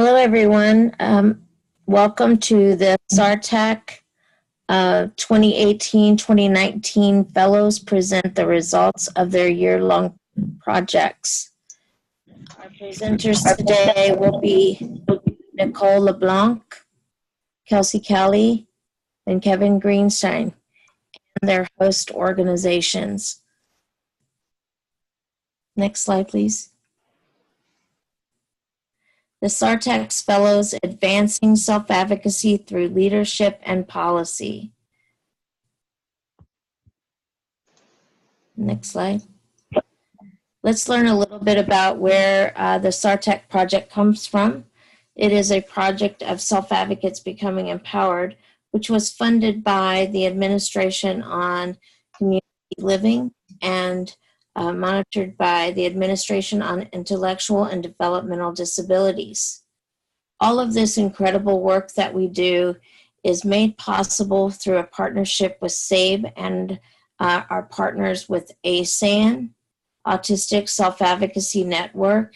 Hello, everyone. Welcome to the SARTAC 2018-2019 Fellows present the results of their year-long projects. Our presenters today will be Nicole LeBlanc, Kelsey Kelly, and Kevin Greenstein, and their host organizations. Next slide, please. The SARTAC's Fellows Advancing Self-Advocacy Through Leadership and Policy. Next slide. Let's learn a little bit about where the SARTAC project comes from. It is a project of self-advocates becoming empowered, which was funded by the Administration on Community Living and monitored by the Administration on Intellectual and Developmental Disabilities. All of this incredible work that we do is made possible through a partnership with SAVE and our partners with ASAN, Autistic Self-Advocacy Network,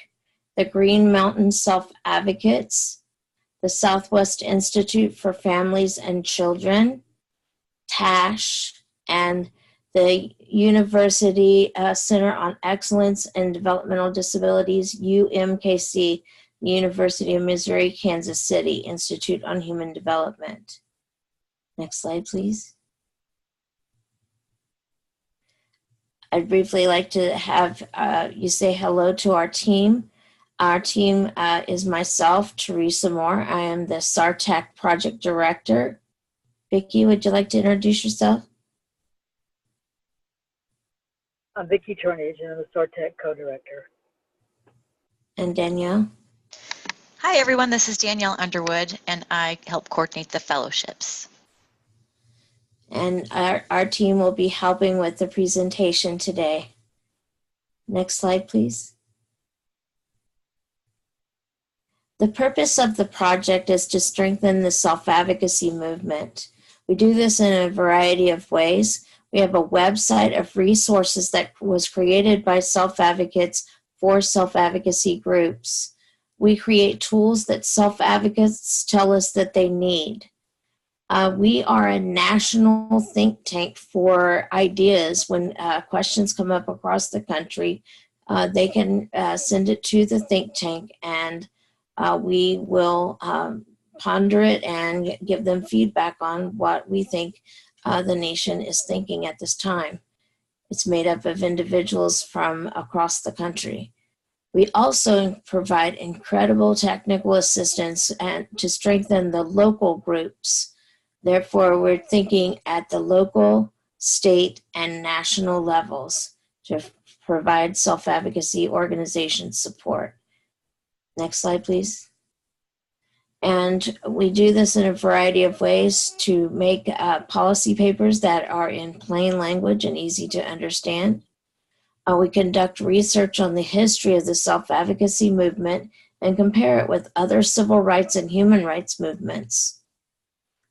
the Green Mountain Self-Advocates, the Southwest Institute for Families and Children, TASH, and the University Center on Excellence and Developmental Disabilities, UMKC, the University of Missouri, Kansas City Institute on Human Development. Next slide, please. I'd briefly like to have you say hello to our team. Our team is myself, Teresa Moore. I am the SARTAC Project Director. Vicki, would you like to introduce yourself? I'm Vicki Tornage, and I'm the SARTAC Co-Director. And Danielle? Hi everyone, this is Danielle Underwood, and I help coordinate the fellowships. And our team will be helping with the presentation today. Next slide, please. The purpose of the project is to strengthen the self-advocacy movement. We do this in a variety of ways. We have a website of resources that was created by self-advocates for self-advocacy groups. We create tools that self-advocates tell us that they need. We are a national think tank for ideas. When questions come up across the country, they can send it to the think tank, and we will ponder it and give them feedback on what we think the nation is thinking at this time. It's made up of individuals from across the country. We also provide incredible technical assistance and to strengthen the local groups. Therefore, we're thinking at the local, state, and national levels to provide self-advocacy organization support. Next slide, please. And we do this in a variety of ways to make policy papers that are in plain language and easy to understand. We conduct research on the history of the self-advocacy movement and compare it with other civil rights and human rights movements.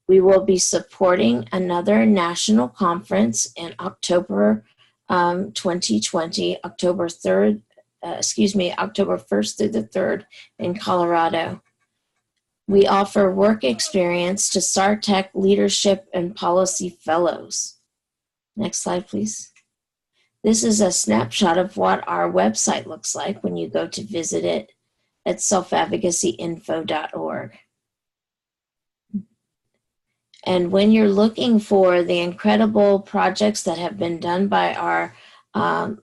We will be supporting another national conference in October 2020, October 1st through the 3rd in Colorado. We offer work experience to SARTAC Leadership and Policy Fellows. Next slide, please. This is a snapshot of what our website looks like when you go to visit it at selfadvocacyinfo.org. And when you're looking for the incredible projects that have been done by our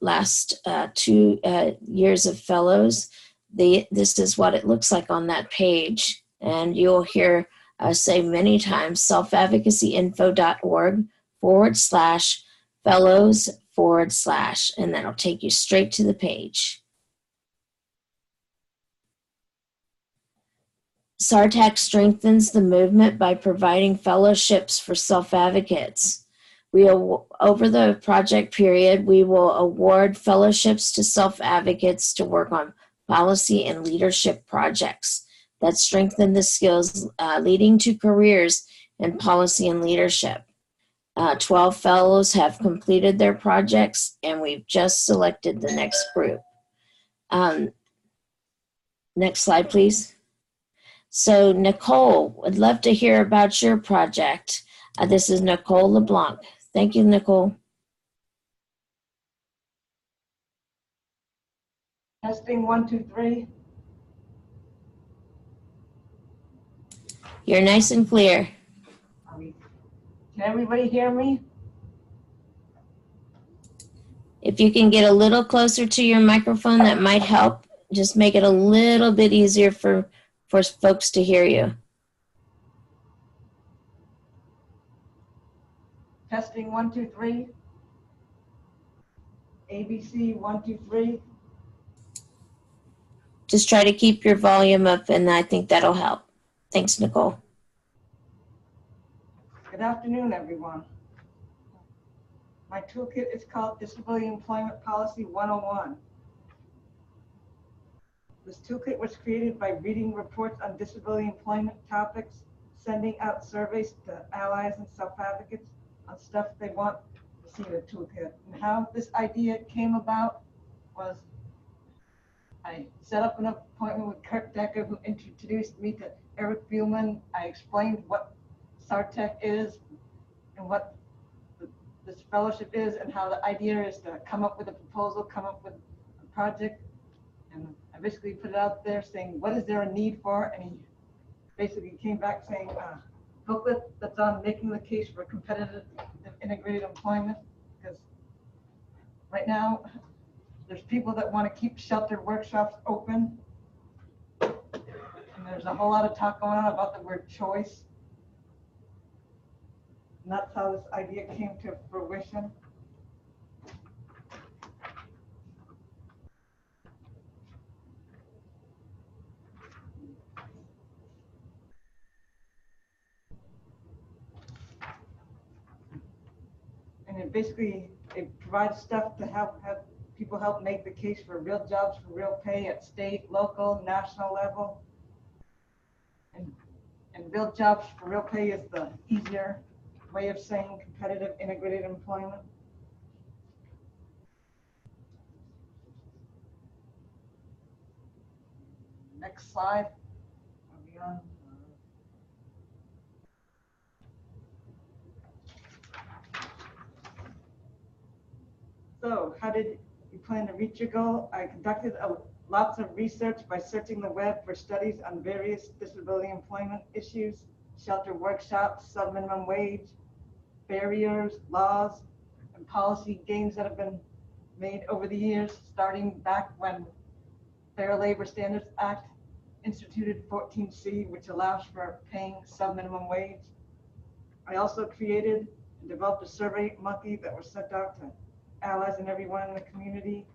last 2 years of fellows, this is what it looks like on that page. And you'll hear us say many times, selfadvocacyinfo.org/fellows/ and that'll take you straight to the page. SARTAC strengthens the movement by providing fellowships for self-advocates. Over the project period, we will award fellowships to self-advocates to work on policy and leadership projects that strengthen the skills leading to careers in policy and leadership. 12 fellows have completed their projects, and we've just selected the next group. Next slide, please. So Nicole, would love to hear about your project. This is Nicole LeBlanc. Thank you, Nicole. Testing 1, 2, 3. You're nice and clear. Can everybody hear me? If you can get a little closer to your microphone, that might help. Just make it a little bit easier for folks to hear you. Testing 1, 2, 3. ABC 1, 2, 3. Just try to keep your volume up, and I think that'll help. Thanks, Nicole. Good afternoon, everyone. My toolkit is called Disability Employment Policy 101. This toolkit was created by reading reports on disability employment topics, sending out surveys to allies and self-advocates on stuff they want to see in the toolkit. And how this idea came about was I set up an appointment with Kurt Decker, who introduced me to Eric Buhlman. I explained what SARTEC is and what this fellowship is, and how the idea is to come up with a proposal, come up with a project. And I basically put it out there saying, what is there a need for? And he basically came back saying, booklet that's on making the case for competitive and integrated employment. Because right now, there's people that want to keep sheltered workshops open. And there's a whole lot of talk going on about the word choice. And that's how this idea came to fruition. And it provides stuff to have people help make the case for real jobs for real pay at state, local, national level. And real jobs for real pay is the easier way of saying competitive integrated employment. Next slide. Are we on? So how did you plan to reach your goal? I conducted lots of research by searching the web for studies on various disability employment issues, shelter workshops, sub-minimum wage, barriers, laws, and policy gains that have been made over the years, starting back when Fair Labor Standards Act instituted 14C, which allows for paying sub-minimum wage. I also created and developed a survey monkey that was sent out to allies and everyone in the community.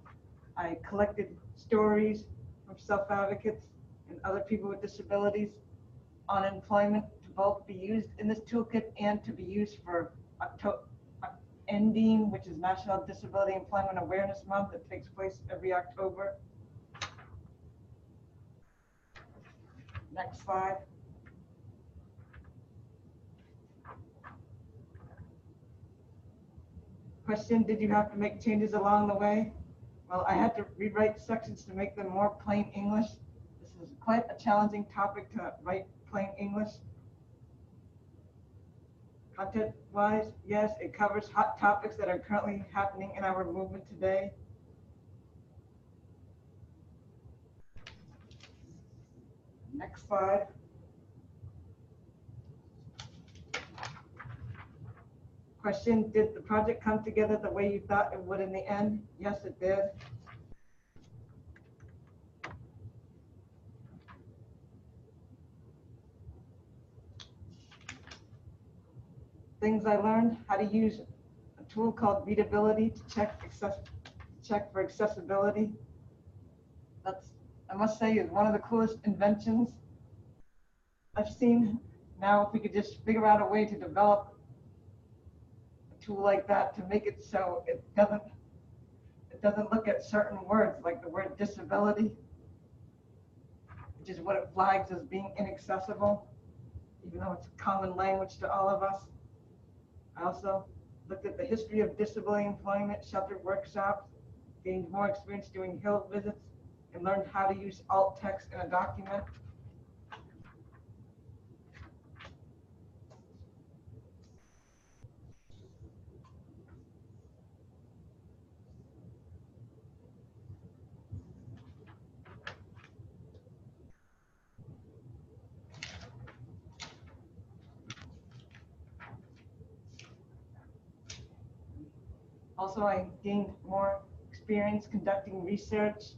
I collected stories from self-advocates and other people with disabilities on employment to both be used in this toolkit and to be used for NDEAM, which is National Disability Employment Awareness Month that takes place every October. Next slide. Question, did you have to make changes along the way? Well, I had to rewrite sections to make them more plain English. This is quite a challenging topic to write plain English. Content-wise, yes, it covers hot topics that are currently happening in our movement today. Next slide. Question, did the project come together the way you thought it would in the end? Yes, it did. Things I learned, how to use a tool called readability to check for accessibility. That's, I must say, is one of the coolest inventions I've seen. Now, if we could just figure out a way to develop a tool like that to make it so it doesn't look at certain words like the word disability, which is what it flags as being inaccessible, even though it's common language to all of us. I also looked at the history of disability employment, sheltered workshops, gained more experience doing Hill visits, and learned how to use alt text in a document. Also, I gained more experience conducting research,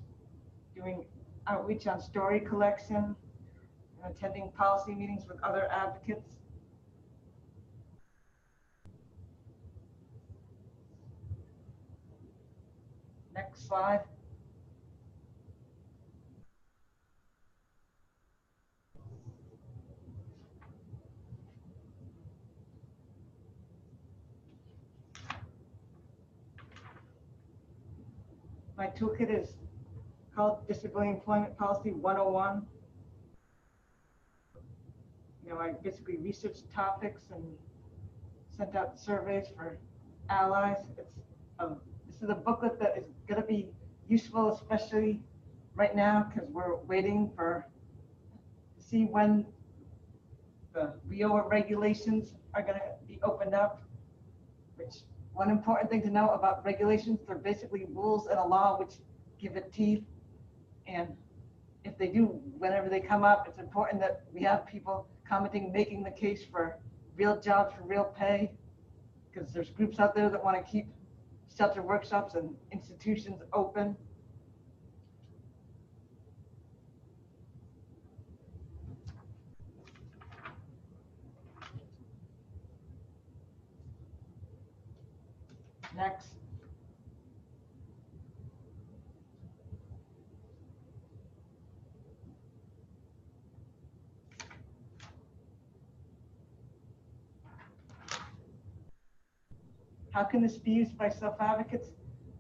doing outreach on story collection, and attending policy meetings with other advocates. Next slide. My toolkit is called Disability Employment Policy 101. I basically researched topics and sent out surveys for allies. This is a booklet that is going to be useful, especially right now, because we're waiting to see when the WIOA regulations are going to be opened up. Which one important thing to know about regulations, they're basically rules in a law which give it teeth. And if they do, whenever they come up, it's important that we have people commenting, making the case for real jobs for real pay, because there's groups out there that want to keep shelter workshops and institutions open. Next. How can this be used by self-advocates?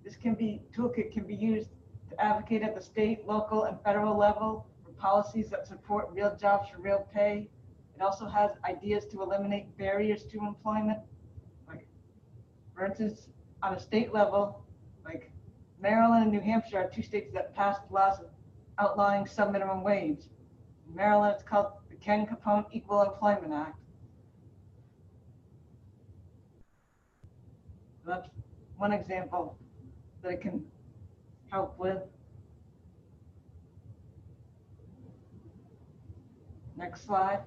This toolkit can be used to advocate at the state, local, and federal level for policies that support real jobs for real pay. It also has ideas to eliminate barriers to employment. Like, for instance, on a state level, like Maryland and New Hampshire are two states that passed laws outlawing some minimum wage. In Maryland, it's called the Ken Capone Equal Employment Act. That's one example that it can help with. Next slide.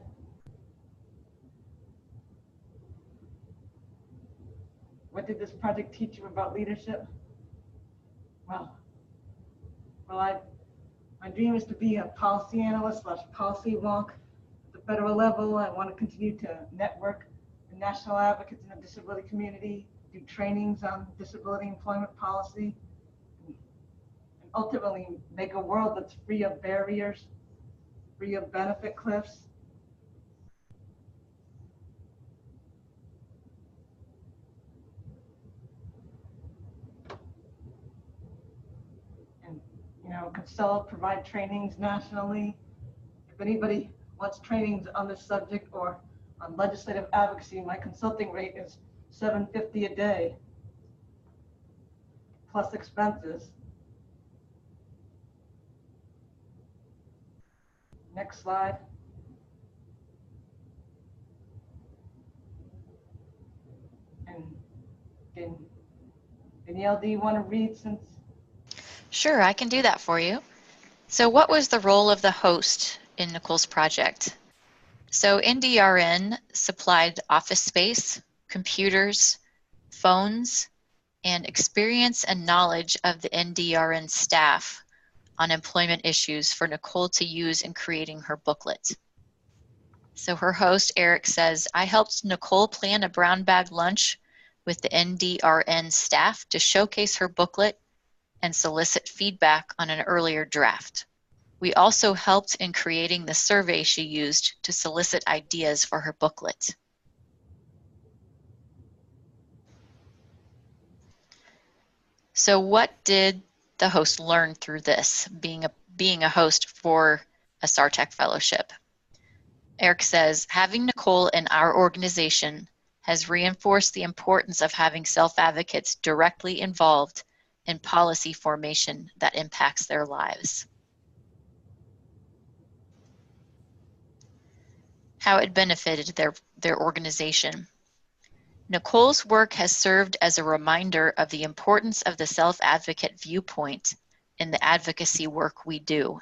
What did this project teach you about leadership? Well, my dream is to be a policy analyst / policy wonk at the federal level. I want to continue to network with national advocates in the disability community, do trainings on disability employment policy, and ultimately make a world that's free of barriers, free of benefit cliffs. And Consult, provide trainings nationally. If anybody wants trainings on this subject or on legislative advocacy, my consulting rate is $750 a day plus expenses. Next slide. And Danielle, do you want to read since? Sure, I can do that for you. So what was the role of the host in Nicole's project? So NDRN supplied office space, computers, phones, and experience and knowledge of the NDRN staff on employment issues for Nicole to use in creating her booklet. So her host, Eric, says, I helped Nicole plan a brown bag lunch with the NDRN staff to showcase her booklet and solicit feedback on an earlier draft. We also helped in creating the survey she used to solicit ideas for her booklet. So what did the host learn through this, being a host for a SARTEC fellowship? Eric says, having Nicole in our organization has reinforced the importance of having self-advocates directly involved in policy formation that impacts their lives. How it benefited their organization. Nicole's work has served as a reminder of the importance of the self-advocate viewpoint in the advocacy work we do.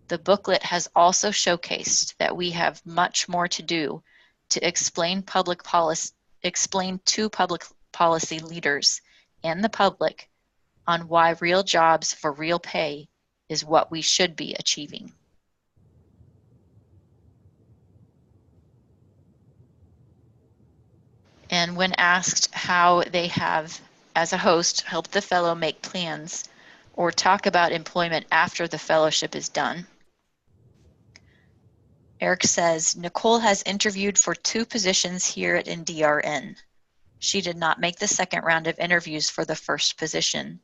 The booklet has also showcased that we have much more to do to explain to public policy leaders and the public on why real jobs for real pay is what we should be achieving. And when asked how they have, as a host, helped the fellow make plans or talk about employment after the fellowship is done, Eric says, Nicole has interviewed for 2 positions here at NDRN. She did not make the second round of interviews for the first position.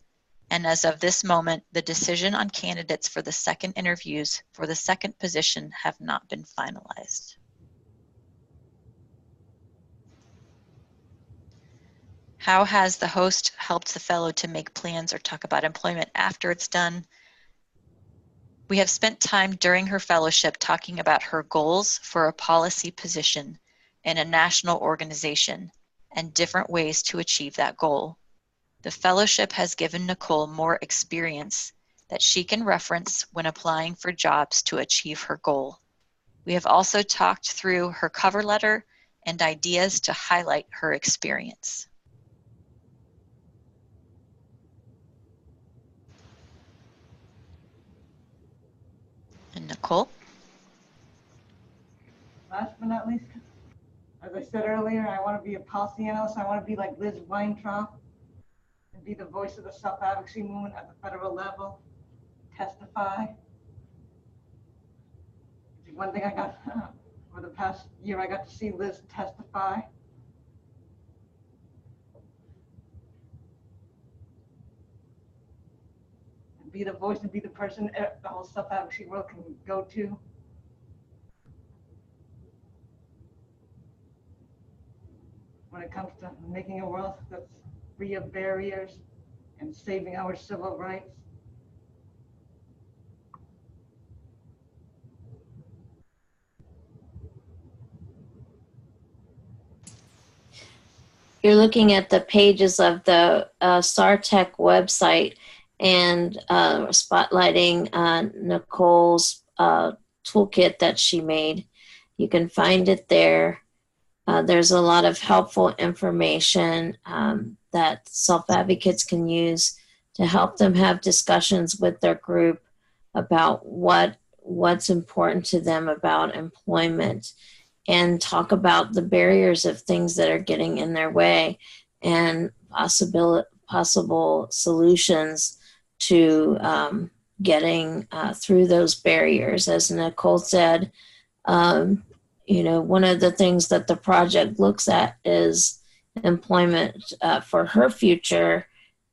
And as of this moment, the decision on candidates for the second interviews for the second position have not been finalized. How has the host helped the fellow to make plans or talk about employment after it's done? We have spent time during her fellowship talking about her goals for a policy position in a national organization and different ways to achieve that goal. The fellowship has given Nicole more experience that she can reference when applying for jobs to achieve her goal. We have also talked through her cover letter and ideas to highlight her experience. And Nicole? Last but not least, as I said earlier, I want to be a policy analyst. I want to be like Liz Weintraub and be the voice of the self-advocacy movement at the federal level, testify. One thing I got for the past year, I got to see Liz testify. And be the voice and be the person the whole self-advocacy world can go to. When it comes to making a world that's free of barriers and saving our civil rights. You're looking at the pages of the SARTech website and spotlighting Nicole's toolkit that she made. You can find it there. There's a lot of helpful information that self-advocates can use to help them have discussions with their group about what's important to them about employment, and talk about the barriers of things that are getting in their way and possible solutions to getting through those barriers. As Nicole said, one of the things that the project looks at is employment for her future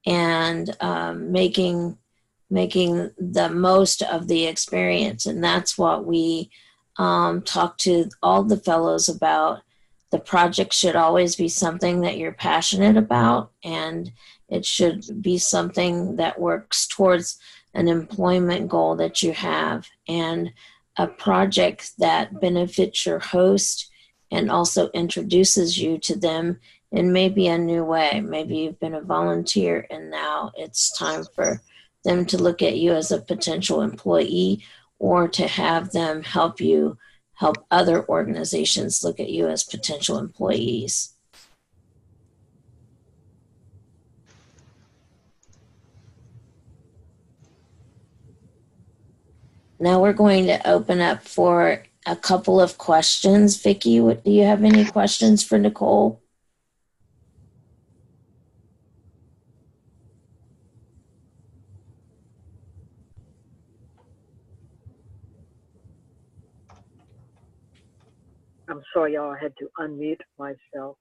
and making the most of the experience. And that's what we talk to all the fellows about. The project should always be something that you're passionate about, and it should be something that works towards an employment goal that you have, and a project that benefits your host and also introduces you to them in maybe a new way. Maybe you've been a volunteer and now it's time for them to look at you as a potential employee, or to have them help other organizations look at you as potential employees. Now we're going to open up for a couple of questions. Vicki, do you have any questions for Nicole? I'm sorry, y'all, I had to unmute myself.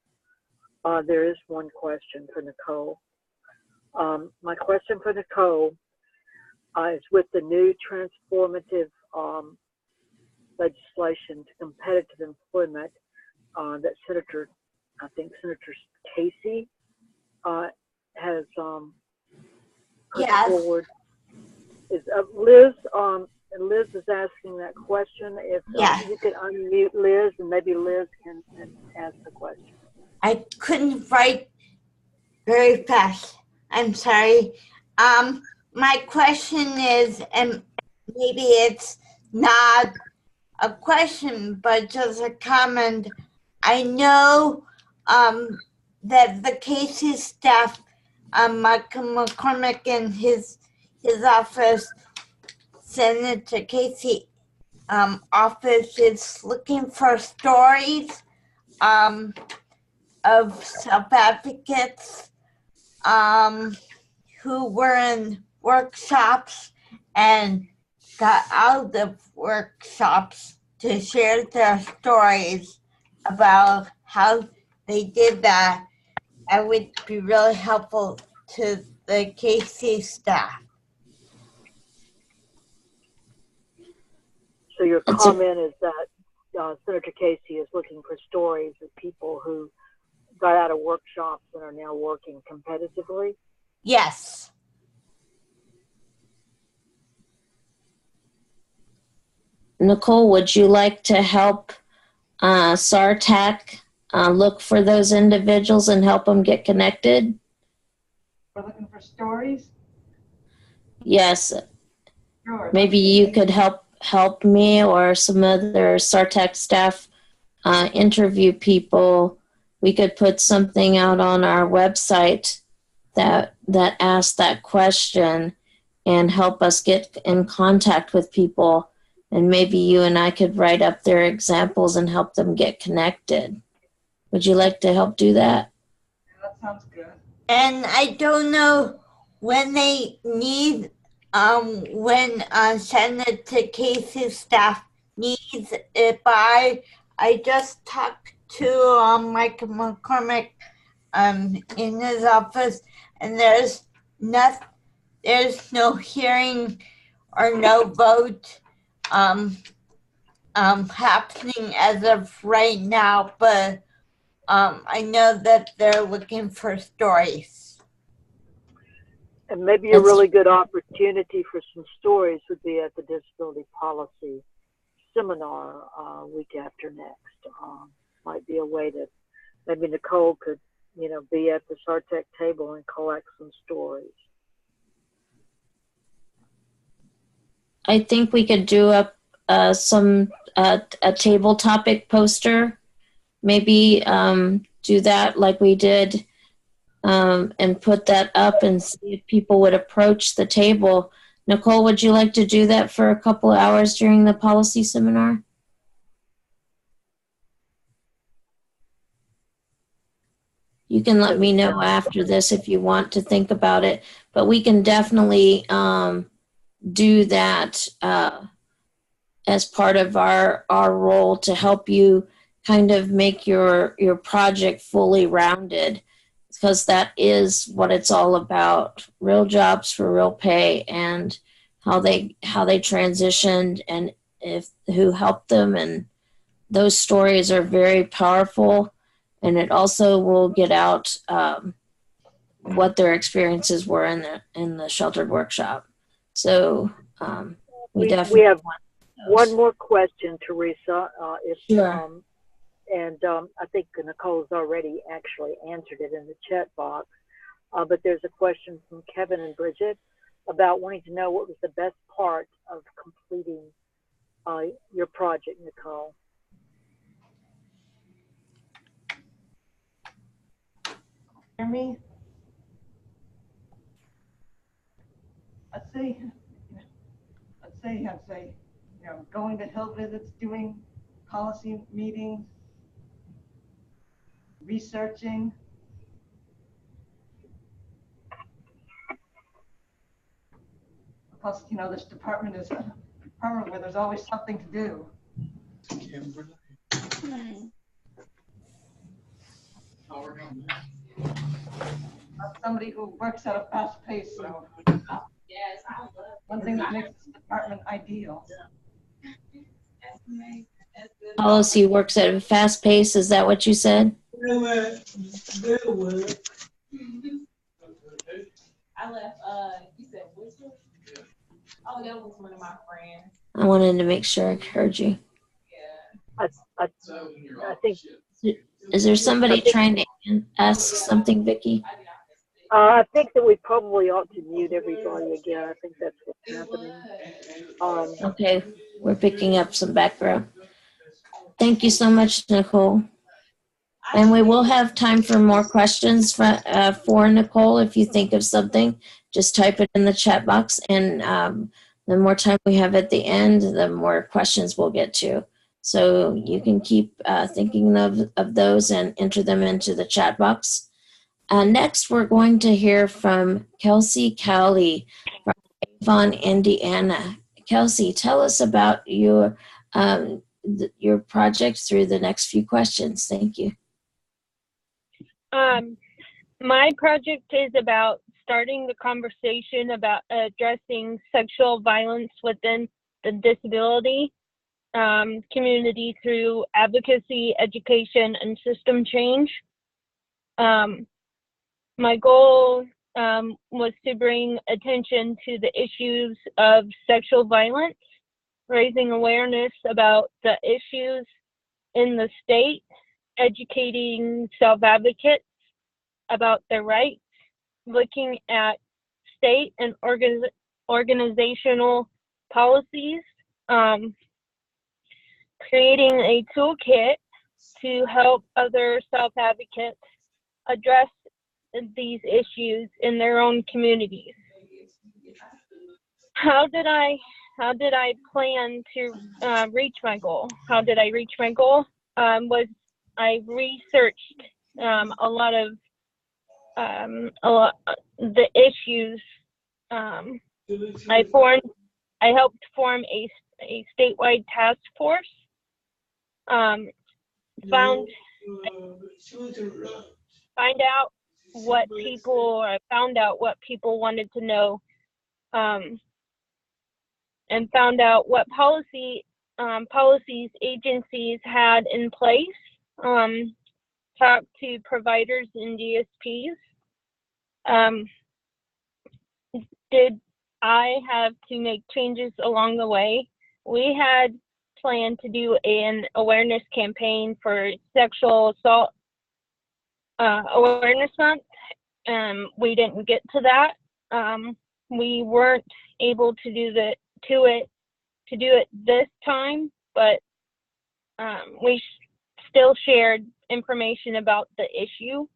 There is one question for Nicole. My question for Nicole is with the new transformative legislation to competitive employment that Senator Casey has put forward. Liz is asking that question. If you could unmute Liz, and maybe Liz can ask the question. I couldn't write very fast. I'm sorry. My question is, and maybe it's not a question, but just a comment. I know that the Casey staff Michael McCormick and his office, Senator Casey office is looking for stories of self-advocates who were in workshops and got out of workshops to share their stories about how they did that. That would be really helpful to the KC staff. So your comment is that Senator Casey is looking for stories of people who got out of workshops and are now working competitively? Yes. Nicole, would you like to help SARTAC look for those individuals and help them get connected? We're looking for stories. Yes. Sure. Maybe you could help me or some other SARTAC staff interview people. We could put something out on our website that asks that question and help us get in contact with people. And maybe you and I could write up their examples and help them get connected. Would you like to help do that? That sounds good. And I don't know when they need, when Senator Casey's staff needs it by. I just talked to Michael McCormick in his office, and there's no hearing or no vote happening as of right now, but I know that they're looking for stories. And maybe a really good opportunity for some stories would be at the Disability Policy Seminar week after next. Might be a way to, maybe Nicole could, be at the SARTAC table and collect some stories. I think we could do up a table topic poster. Maybe do that like we did and put that up and see if people would approach the table. Nicole, would you like to do that for a couple of hours during the policy seminar? You can let me know after this if you want to think about it, but we can definitely do that as part of our role to help you kind of make your project fully rounded, because that is what it's all about: real jobs for real pay, and how they transitioned and who helped them. And those stories are very powerful, and it also will get out what their experiences were in the sheltered workshop. So we have one more question, Teresa. Sure. I think Nicole's already actually answered it in the chat box. But there's a question from Kevin and Bridget about wanting to know what was the best part of completing your project, Nicole. Hear me? I'd say, going to Hill visits, doing policy meetings, researching. Plus, this department is a department where there's always something to do. I'm somebody who works at a fast pace, so one thing that makes this department ideal. Policy works at a fast pace. Is that what you said? I left, you said Worcester? Oh, that was one of my friends. I wanted to make sure I heard you. Yeah. I think. Is there somebody trying to ask something, Vicki? I think that we probably ought to mute everybody again. I think that's what's happening. Okay, we're picking up some background. Thank you so much, Nicole. And we will have time for more questions for Nicole. If you think of something, just type it in the chat box. And the more time we have at the end, the more questions we'll get to. So you can keep thinking of those and enter them into the chat box. Next, we're going to hear from Kelsey Cowley from Avon, Indiana. Kelsey, tell us about your project through the next few questions. Thank you. My project is about starting the conversation about addressing sexual violence within the disability community through advocacy, education, and system change. My goal was to bring attention to the issues of sexual violence, raising awareness about the issues in the state, educating self-advocates about their rights, looking at state and organizational policies, creating a toolkit to help other self-advocates address these issues in their own communities. How did I plan to reach my goal? How did I reach my goal? Was I researched a lot of the issues. I helped form a statewide task force. Found out what people wanted to know, and found out what policies agencies had in place. Talked to providers and DSPs. Did I have to make changes along the way? We had planned to do an awareness campaign for Sexual Assault Awareness Month. We didn't get to that. We weren't able to do it this time, but we still shared information about the issue.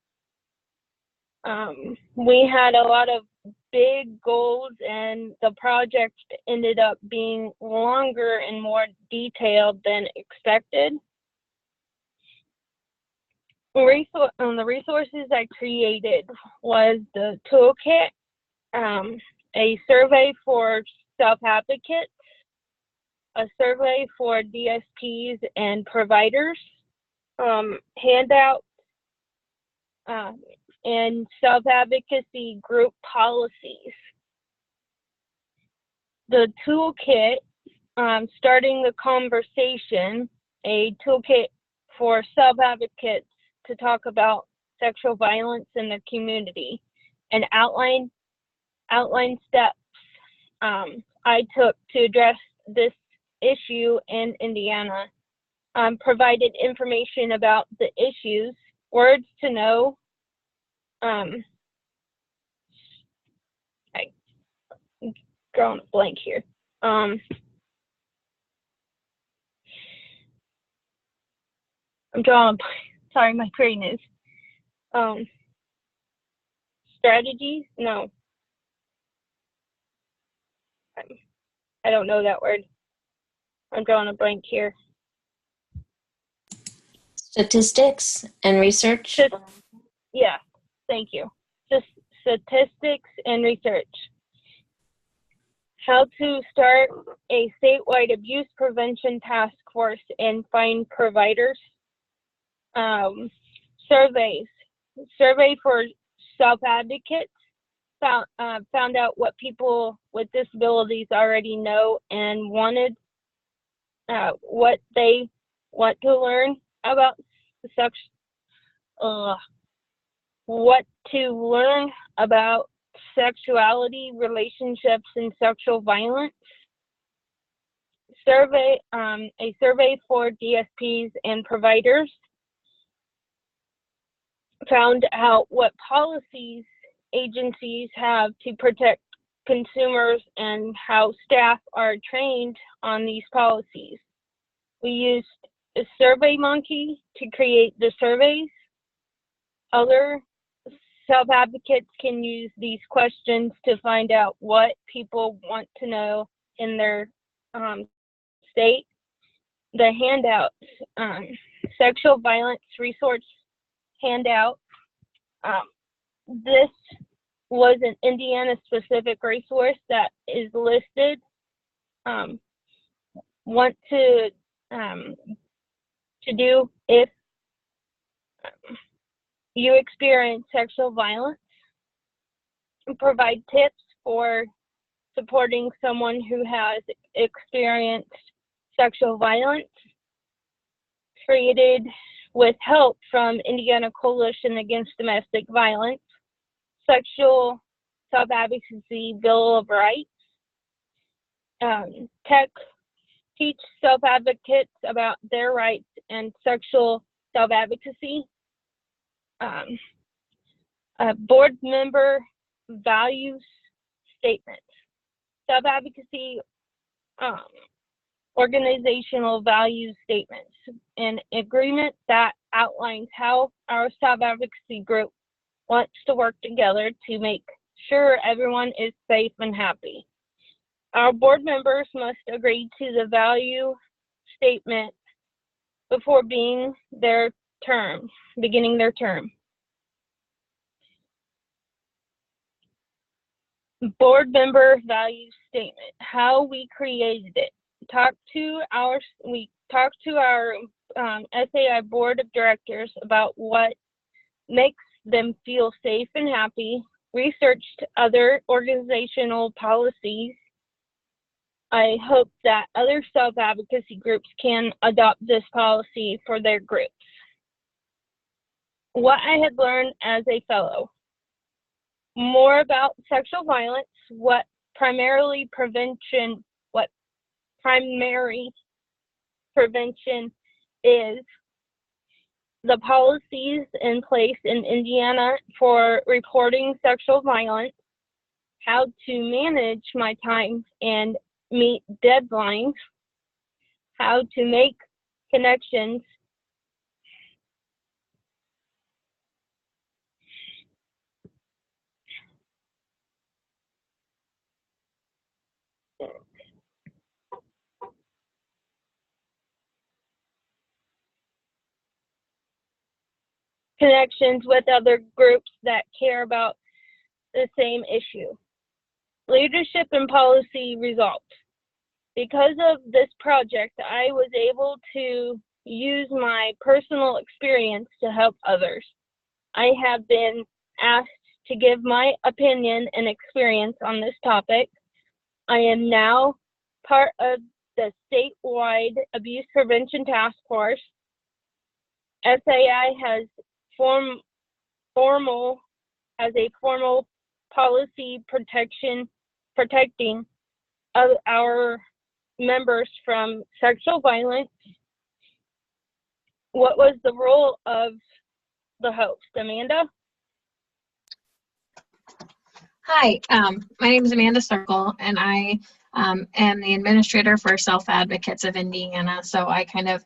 We had a lot of big goals, and the project ended up being longer and more detailed than expected. The resources I created was the toolkit, a survey for self-advocates, a survey for DSPs and providers, handouts, and self-advocacy group policies. The toolkit, starting the conversation, a toolkit for self-advocates to talk about sexual violence in the community, and outline steps I took to address this issue in Indiana. Provided information about the issues, words to know. I'm drawing a blank here. I'm drawing a blank. Sorry, my brain is. Strategies? No. I don't know that word. I'm drawing a blank here. Statistics and research? Yeah, thank you. Just statistics and research. How to start a statewide abuse prevention task force and find providers. Surveys. Survey for self-advocates. Found out what people with disabilities already know and wanted, what they want to learn about what to learn about sexuality, relationships, and sexual violence. A survey for DSPs and providers. Found out what policies agencies have to protect consumers and how staff are trained on these policies. We used a SurveyMonkey to create the surveys. Other self-advocates can use these questions to find out what people want to know in their state. The handouts, sexual violence resource handout. This was an Indiana-specific resource that is listed. Want to do if you experience sexual violence, and provide tips for supporting someone who has experienced sexual violence, created with help from Indiana Coalition Against Domestic Violence, Sexual Self-Advocacy Bill of Rights, teach self-advocates about their rights and sexual self-advocacy, board member values statements, self-advocacy organizational values statements, an agreement that outlines how our self-advocacy group wants to work together to make sure everyone is safe and happy. Our board members must agree to the value statement before beginning their term. Board member value statement, how we created it. We talked to our SAI board of directors about what makes them feel safe and happy, researched other organizational policies. I hope that other self-advocacy groups can adopt this policy for their groups. What I had learned as a fellow. More about sexual violence, what primary prevention is, the policies in place in Indiana for reporting sexual violence, how to manage my time and meet deadlines, how to make connections, with other groups that care about the same issue. Leadership and policy results. Because of this project, I was able to use my personal experience to help others. I have been asked to give my opinion and experience on this topic. I am now part of the statewide abuse prevention task force. SAI has a formal policy protecting our members from sexual violence. What was the role of the host, Amanda? Hi, my name is Amanda Circle, and I am the administrator for Self Advocates of Indiana. So I kind of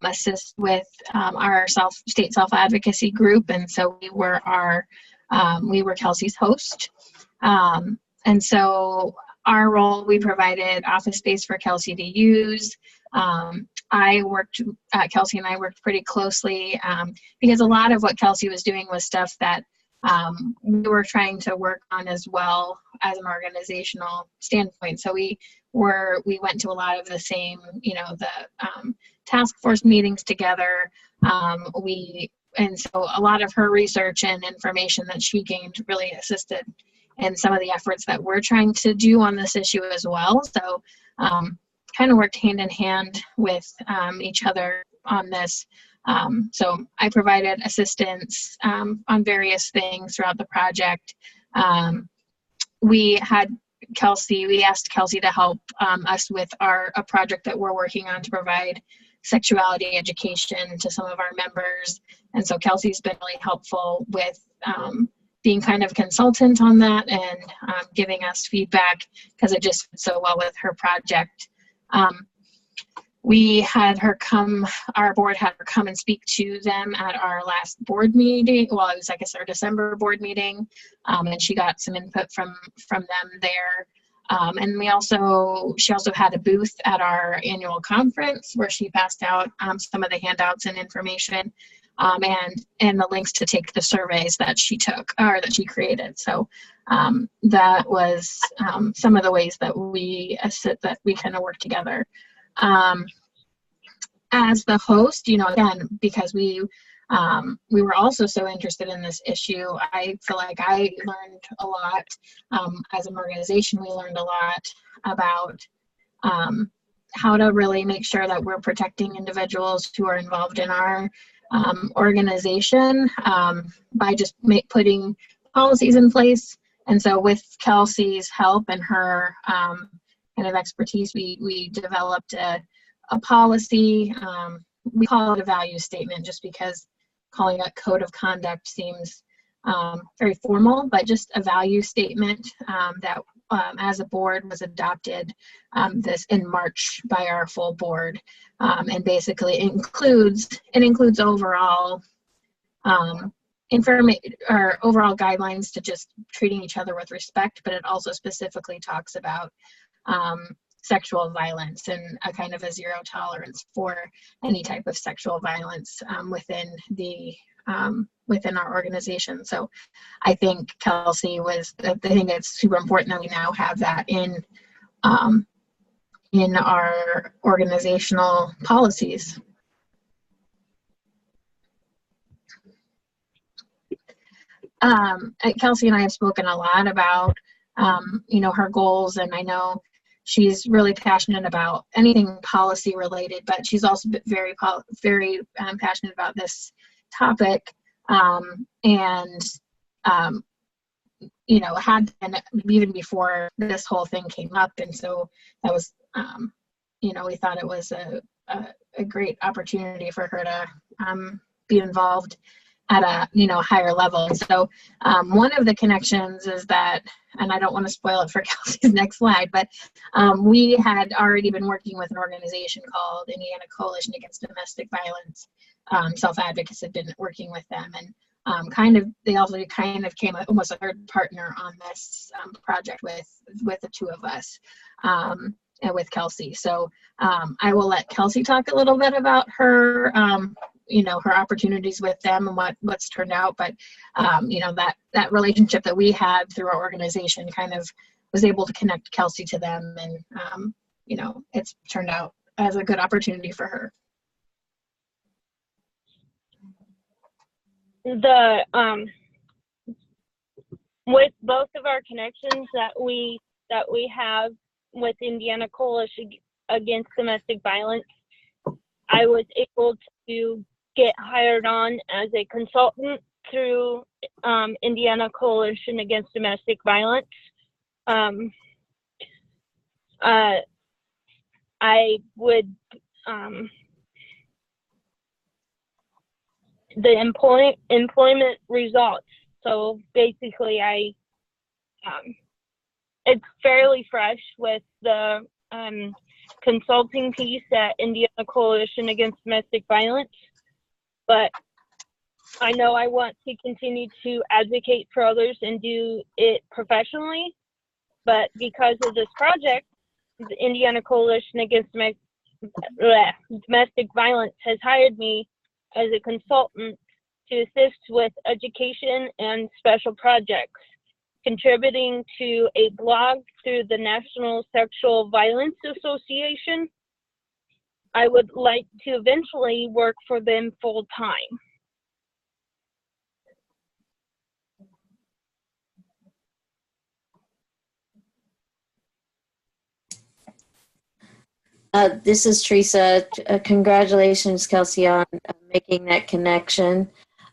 assist with our state self advocacy group, and so we were Kelsey's host. And so our role, we provided office space for Kelsey to use. Kelsey and I worked pretty closely because a lot of what Kelsey was doing was stuff that we were trying to work on as well as an organizational standpoint. So we went to a lot of the same, the task force meetings together. And so a lot of her research and information that she gained really assisted in some of the efforts that we're trying to do on this issue as well. So kind of worked hand in hand with each other on this. So I provided assistance on various things throughout the project. We asked Kelsey to help us with a project that we're working on to provide sexuality education to some of our members. And so Kelsey's been really helpful with being kind of consultant on that and giving us feedback because it just fits so well with her project. we had her come, our board had her come and speak to them at our last board meeting. Well, it was, I guess, our December board meeting, and she got some input from them there. And she also had a booth at our annual conference where she passed out some of the handouts and information, and the links to take the surveys that she took, or that she created. So that was some of the ways that we kind of work together. As the host, again, because we were also so interested in this issue, I feel like I learned a lot. As an organization, we learned a lot about how to really make sure that we're protecting individuals who are involved in our organization by just putting policies in place. And so with Kelsey's help and her kind of expertise, we developed a policy. We call it a value statement just because calling it code of conduct seems very formal, but just a value statement that as a board was adopted this in March by our full board, and basically includes overall overall guidelines to just treating each other with respect, but it also specifically talks about sexual violence and a kind of a zero tolerance for any type of sexual violence within our organization. So I think Kelsey I think it's super important that we now have that in our organizational policies. Kelsey and I have spoken a lot about her goals, and I know she's really passionate about anything policy related, but she's also very passionate about this topic, and had been even before this whole thing came up. And so that was we thought it was a great opportunity for her to be involved at a higher level. And so one of the connections is that, and I don't want to spoil it for Kelsey's next slide, but we had already been working with an organization called Indiana Coalition Against Domestic Violence. Self-Advocacy had been working with them, and they also kind of came almost a third partner on this project with the two of us, and with Kelsey. So I will let Kelsey talk a little bit about her her opportunities with them and what's turned out. But that relationship that we had through our organization kind of was able to connect Kelsey to them, and it's turned out as a good opportunity for her. With both of our connections that we have with Indiana Coalition Against Domestic Violence, I was able to get hired on as a consultant through Indiana Coalition Against Domestic Violence. I would the employment results. So basically, it's fairly fresh with the consulting piece at Indiana Coalition Against Domestic Violence, but I know I want to continue to advocate for others and do it professionally. But because of this project, the Indiana Coalition Against Domestic Violence has hired me as a consultant to assist with education and special projects, contributing to a blog through the National Sexual Violence Association. I would like to eventually work for them full time. This is Teresa. Congratulations, Kelsey, on making that connection.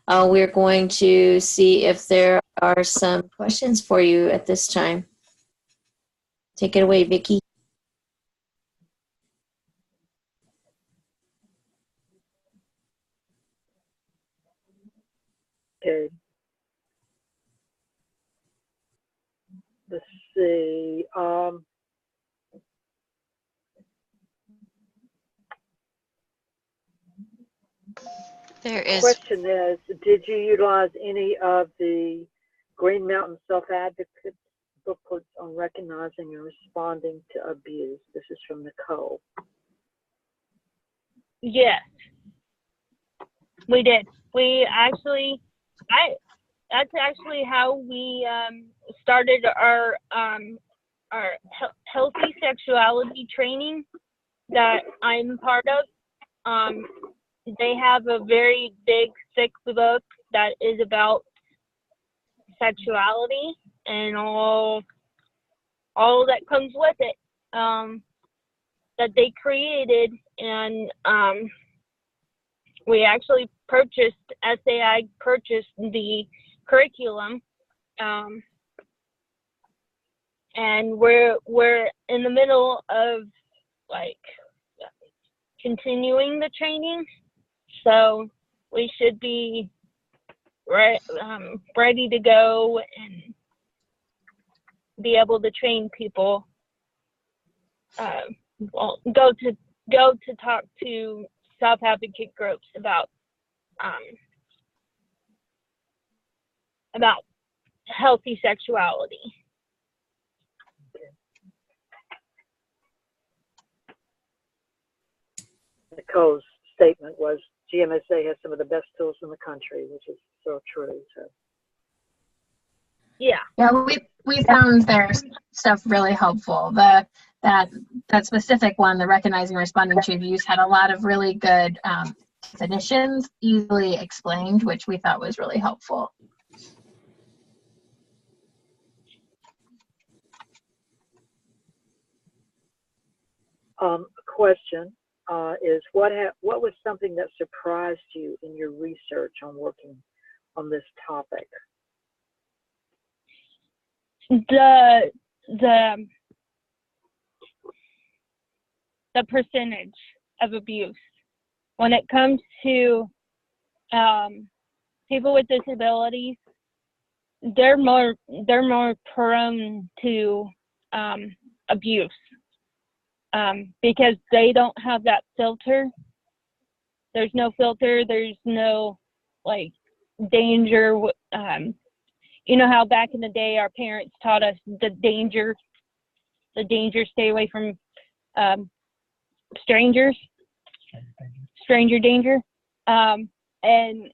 We're going to see if there are some questions for you at this time. Take it away, Vicki. Okay. Let's see. There is, Question is, did you utilize any of the Green Mountain Self-Advocate booklets on recognizing and responding to abuse? This is from Nicole. Yes, we did. We actually, that's actually how we started our healthy sexuality training that I'm part of. They have a very big, thick book that is about sexuality and all that comes with it, that they created, and we actually purchased, SAI purchased the curriculum, and we're in the middle of like continuing the training, so we should be ready to go and be able to train people. Go to talk to self-advocate groups about healthy sexuality. Nicole's statement was GMSA has some of the best tools in the country, which is so true. So. Yeah. Yeah, we found their stuff really helpful. That specific one, the recognizing and responding to abuse, had a lot of really good definitions, easily explained, which we thought was really helpful. Question is what was something that surprised you in your research on working on this topic? The percentage of abuse when it comes to people with disabilities, they're more prone to abuse because they don't have that filter. There's no filter. There's no like danger. You know how back in the day our parents taught us the danger, stay away from stranger danger. And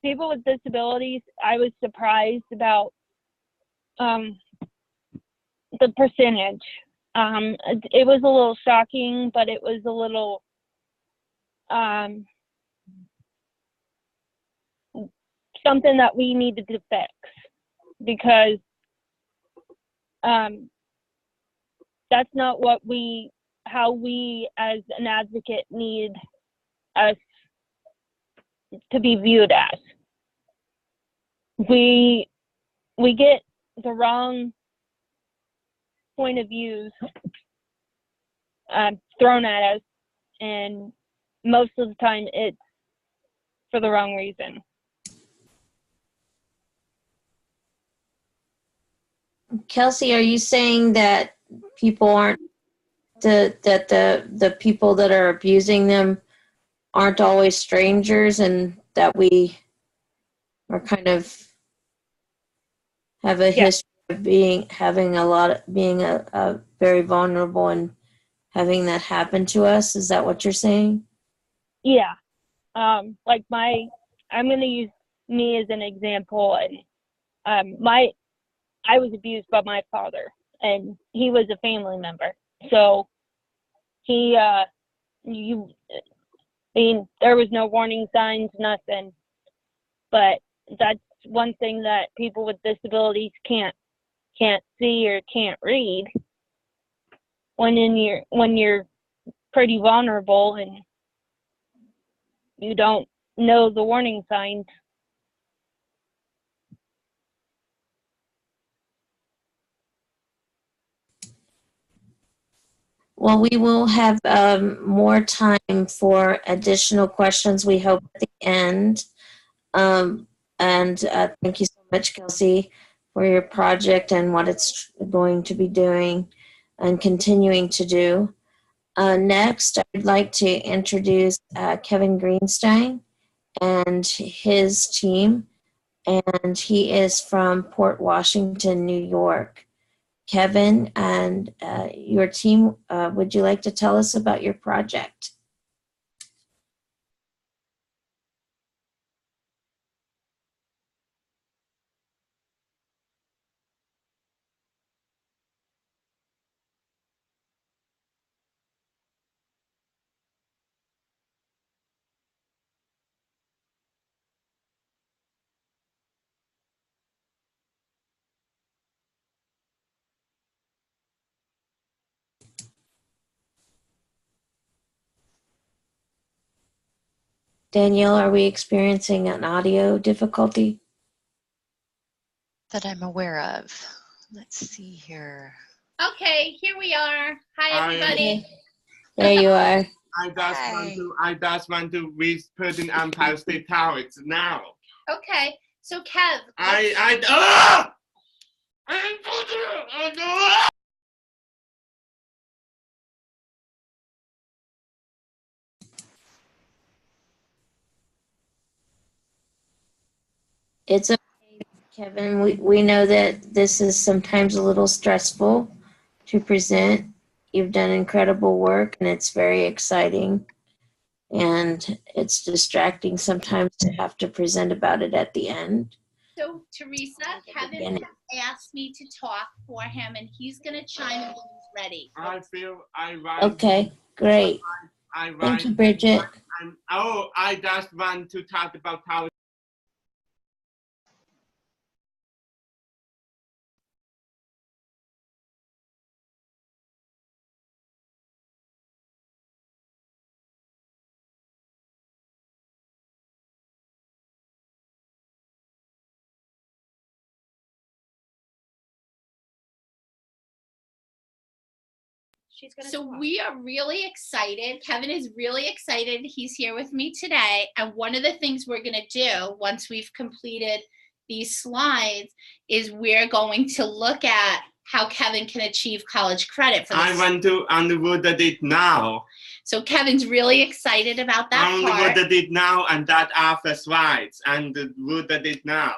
people with disabilities, I was surprised about the percentage. It was a little shocking, but it was a little something that we needed to fix, because that's not how we as an advocate need us to be viewed as. We get the wrong point of views thrown at us, and most of the time it's for the wrong reason. Kelsey, are you saying that people aren't that the people that are abusing them aren't always strangers, and that we are kind of have a history of being a very vulnerable and having that happen to us? Is that what you're saying? Yeah. Like I'm going to use me as an example, and I was abused by my father, and he was a family member. So there was no warning signs, nothing. But that's one thing that people with disabilities can't see or can't read when you're pretty vulnerable and you don't know the warning signs. Well, we will have more time for additional questions, we hope, at the end. Thank you so much, Kelsey, for your project and what it's going to be doing and continuing to do. Next, I'd like to introduce Kevin Greenstein. and his team, and he is from Port Washington, New York. Kevin and your team, would you like to tell us about your project? Danielle, are we experiencing an audio difficulty? That I'm aware of. Let's see here. Okay, here we are. Hi, everybody. There you are. I just want to whisper the Empire State Tower now. Okay, so Kev. It's okay, Kevin. We know that this is sometimes a little stressful to present. You've done incredible work and it's very exciting. And it's distracting sometimes to have to present about it at the end. So Teresa, Kevin has asked me to talk for him and he's gonna chime in when he's ready. Okay, great. Thank you, Bridget. I just want to talk about how So we are really excited. Kevin is really excited. He's here with me today. And one of the things we're going to do once we've completed these slides is we're going to look at how Kevin can achieve college credit for this. I want to underwood it now. So Kevin's really excited about that part. Underwood it now and that after slides and wood it now.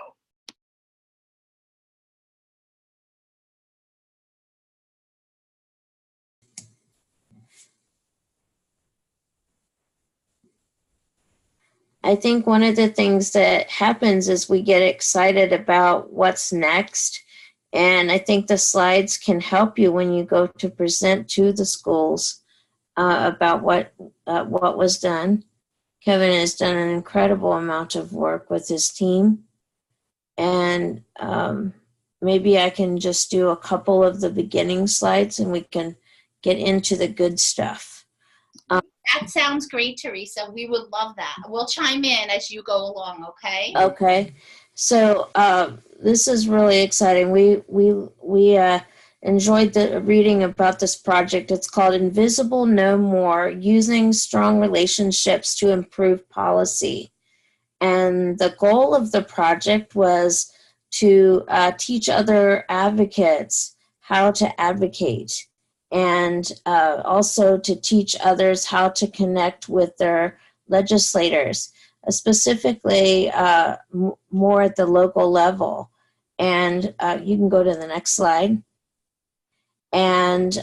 I think one of the things that happens is we get excited about what's next. And I think the slides can help you when you go to present to the schools about what was done. Kevin has done an incredible amount of work with his team. And maybe I can just do a couple of the beginning slides and we can get into the good stuff. That sounds great, Teresa. We would love that. We'll chime in as you go along, okay? Okay. So this is really exciting. We enjoyed the reading about this project. It's called Invisible No More, Using Strong Relationships to Improve Policy. And the goal of the project was to teach other advocates how to advocate, and also to teach others how to connect with their legislators, specifically more at the local level. And you can go to the next slide. And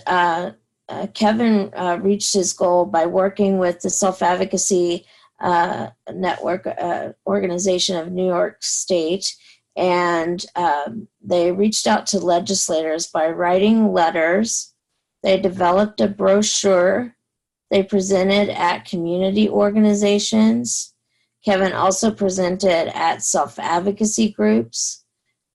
Kevin reached his goal by working with the Self-Advocacy Network organization of New York State. And they reached out to legislators by writing letters. They developed a brochure. They presented at community organizations. Kevin also presented at self-advocacy groups,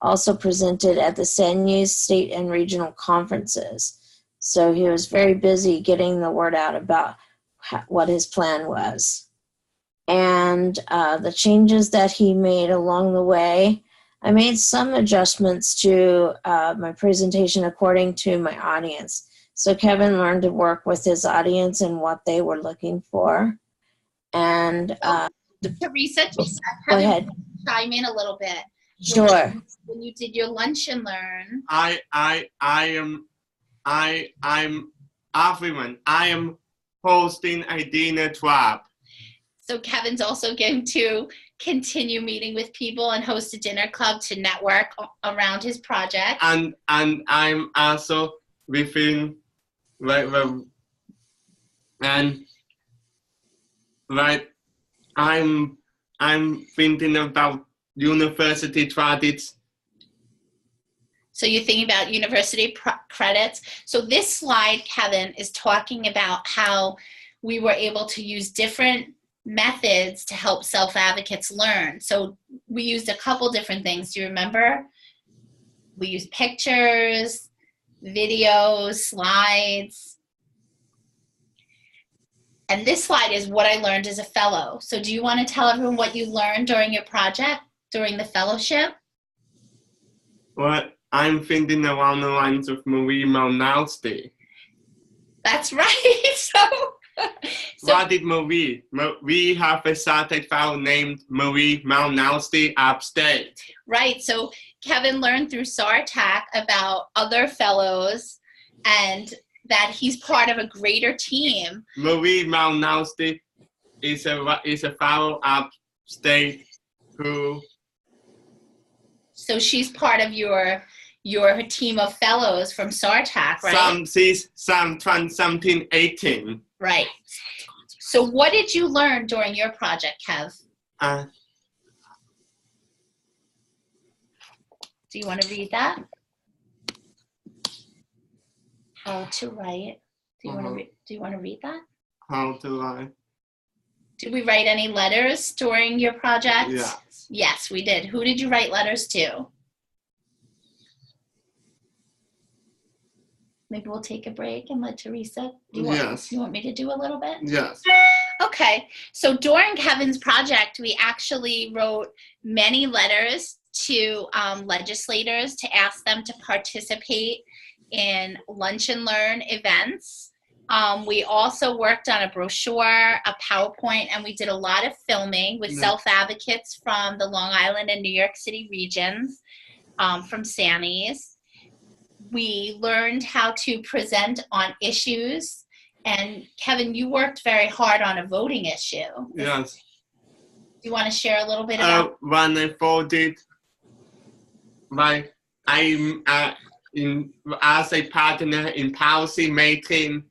also presented at the SANU's state and regional conferences. So he was very busy getting the word out about what his plan was. And the changes that he made along the way, I made some adjustments to my presentation according to my audience. So Kevin learned to work with his audience and what they were looking for. And Teresa, Go ahead. Chime in a little bit. Sure. When you did your lunch and learn. I'm everyone. I am hosting a dinner trap. So Kevin's also going to continue meeting with people and host a dinner club to network around his project. And I'm also within and I'm thinking about university credits. So you're thinking about university credits. So this slide, Kevin, is talking about how we were able to use different methods to help self-advocates learn. So we used a couple different things. Do you remember? We used pictures, videos, slides. And this slide is what I learned as a fellow. So do you want to tell everyone what you learned during your project, during the fellowship? Well, I'm thinking along the lines of Marie Malinowski. That's right. So What did Marie? We have a Saturday fellow named Marie Malinowski upstate. Right. So Kevin learned through SARTAC about other fellows and that he's part of a greater team. Marie Malinowski is a fellow upstate who. So she's part of your team of fellows from SARTAC, right? She's something 18. Right. So what did you learn during your project, Kev? Do you want to read that? How to write. Do you want to read that? How to write. Did we write any letters during your project? Yes. Yes, we did. Who did you write letters to? Maybe we'll take a break and let Teresa. Yes. You want me to do a little bit? Yes. Okay. So during Kevin's project, we actually wrote many letters to legislators to ask them to participate in lunch and learn events. We also worked on a brochure, a PowerPoint, and we did a lot of filming with self-advocates from the Long Island and New York City regions, from Sanny's. We learned how to present on issues. And Kevin, you worked very hard on a voting issue. Yes. Do you want to share a little bit about? When I voted, as a partner in policy making,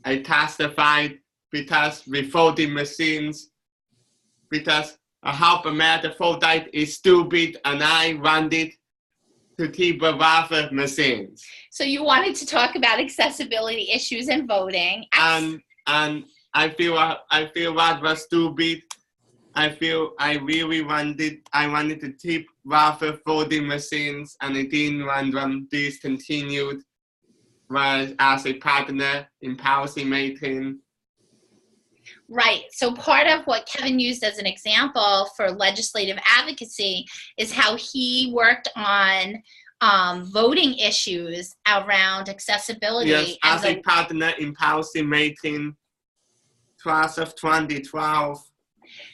I testified because with voting machines, because a half America vote is stupid, and I wanted to keep rather machines. So you wanted to talk about accessibility issues in voting. And I feel that was stupid. I really wanted to keep rather voting machines, and I didn't want them discontinued as a partner in policy making. Right. So part of what Kevin used as an example for legislative advocacy is how he worked on voting issues around accessibility. Yes, as a partner in policy making, class of 2012.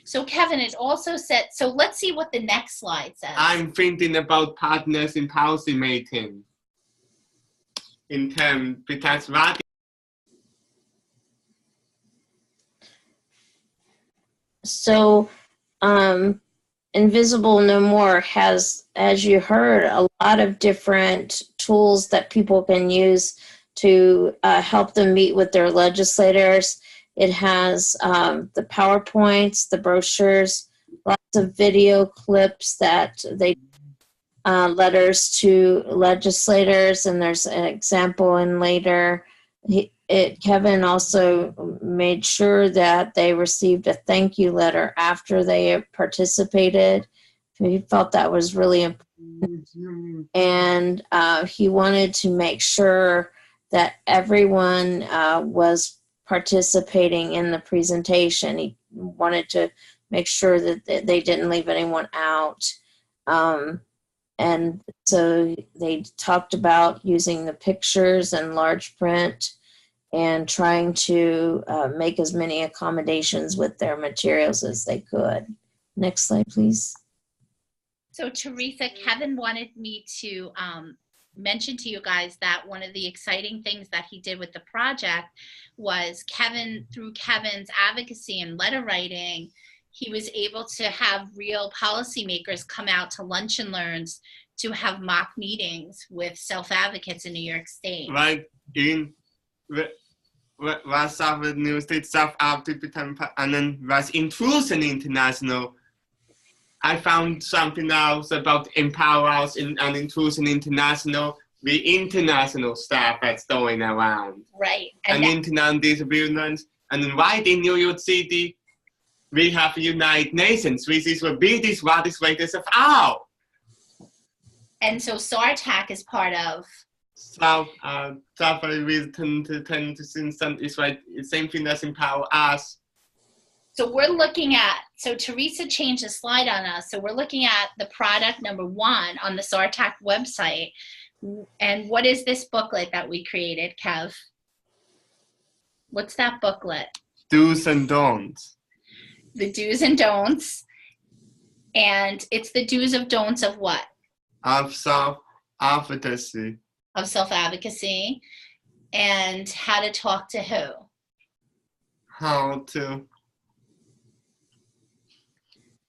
So Kevin, it also said, so let's see what the next slide says. I'm thinking about partners in policy making. In terms, because that. So, Invisible No More has, as you heard, a lot of different tools that people can use to help them meet with their legislators. It has the PowerPoints, the brochures, lots of video clips that they letters to legislators, and there's an example in later. Kevin also made sure that they received a thank you letter after they participated. He felt that was really important. And he wanted to make sure that everyone was participating in the presentation. He wanted to make sure that they didn't leave anyone out. And so they talked about using the pictures and large print and trying to make as many accommodations with their materials as they could. Next slide, please. So Teresa, Kevin wanted me to mention to you guys that one of the exciting things that he did with the project was through Kevin's advocacy and letter writing, he was able to have real policymakers come out to lunch and learns to have mock meetings with self-advocates in New York State. Right. Was our New State South Africa and then was Intrusion International. I found something else about Empower Us and Intrusion International, the international stuff that's going around. Right. And international disagreements. And then right in New York City, we have the United Nations, which is the biggest legislators of all. And so SARTAC is part of South African is like the same thing as Empower Us. So we're looking at, so Teresa changed the slide on us. So we're looking at the product number 1 on the SARTAC website. And what is this booklet that we created, Kev? What's that booklet? Do's and don'ts. The do's and don'ts. And it's the do's of don'ts of what? Of self-advocacy. Of self-advocacy. And how to talk to who? How to.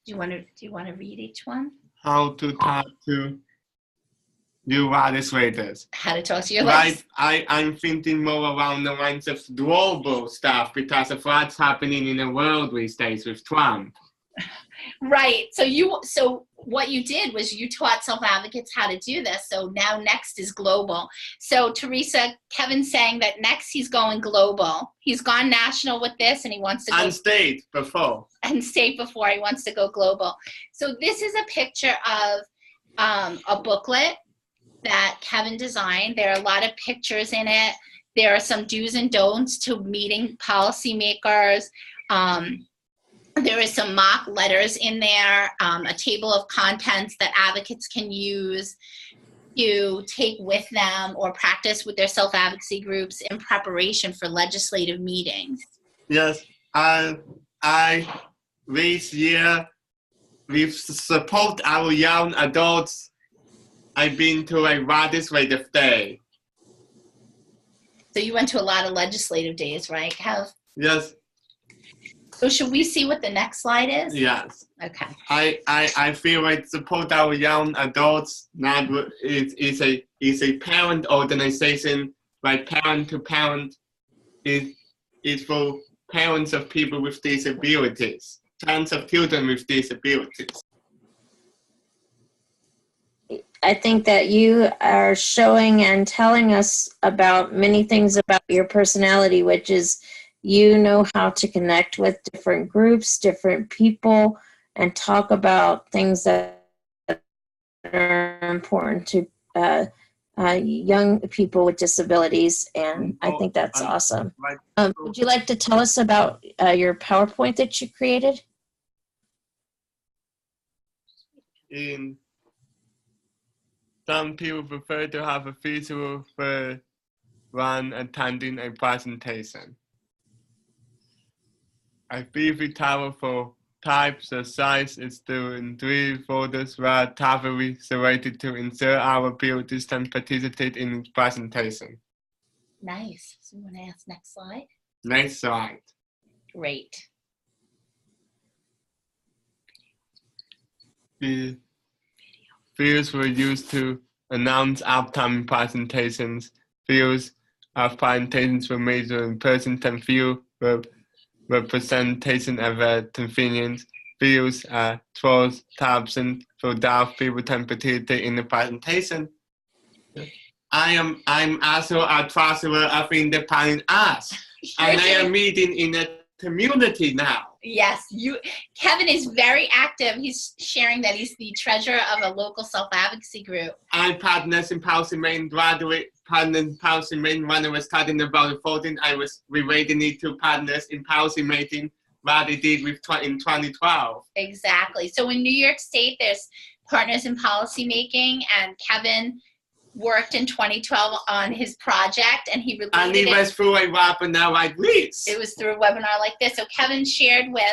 Do you want to read each one? How to talk to your legislators. How to talk to your legislators. Right, I'm thinking more around the lines of global stuff because of what's happening in the world these days with Trump. Right. So what you did was you taught self-advocates how to do this. So now next is global. So Teresa, Kevin's saying that next he's going global. He's gone national with this and he wants to go. And state before. And state before he wants to go global. So this is a picture of a booklet that Kevin designed. There are a lot of pictures in it. There are some do's and don'ts to meeting policymakers. There is some mock letters in there, a table of contents that advocates can use to take with them or practice with their self-advocacy groups in preparation for legislative meetings. Yes, this year, we support our young adults. I've been to a legislative day. So you went to a lot of legislative days, right, Kev? Yes. So should we see what the next slide is? Yes. Okay. I feel like support our young adults. Not is a parent organization, like parent to parent. Is for parents of people with disabilities, tons of children with disabilities. I think that you are showing and telling us about many things about your personality, which is you know how to connect with different groups, different people, and talk about things that are important to young people with disabilities, and I think that's awesome. Would you like to tell us about your PowerPoint that you created? Some people prefer to have a visual for when attending a presentation. A vivid powerful types of size is still in 3 folders where tably selected to ensure our abilities can participate in the presentation. Nice. So you want to ask next slide? Next slide. Great. The fields were used to announce upcoming presentations. Fields of presentations were made in person and field representation of a convenience. Fields are 12,000 for deaf people can participate in the presentation. I'm also a treasurer of independent arts, and I am meeting in a community now. Yes, Kevin is very active. He's sharing that he's the treasurer of a local self-advocacy group. I'm partners in policymaking, graduate partner in policymaking. When I was talking about voting, I was relating it to partners in policymaking, what they did in 2012. Exactly. So in New York State, there's partners in policymaking, and Kevin worked in 2012 on his project, and he released it. And it was through a webinar like this. It was through a webinar like this. So Kevin shared with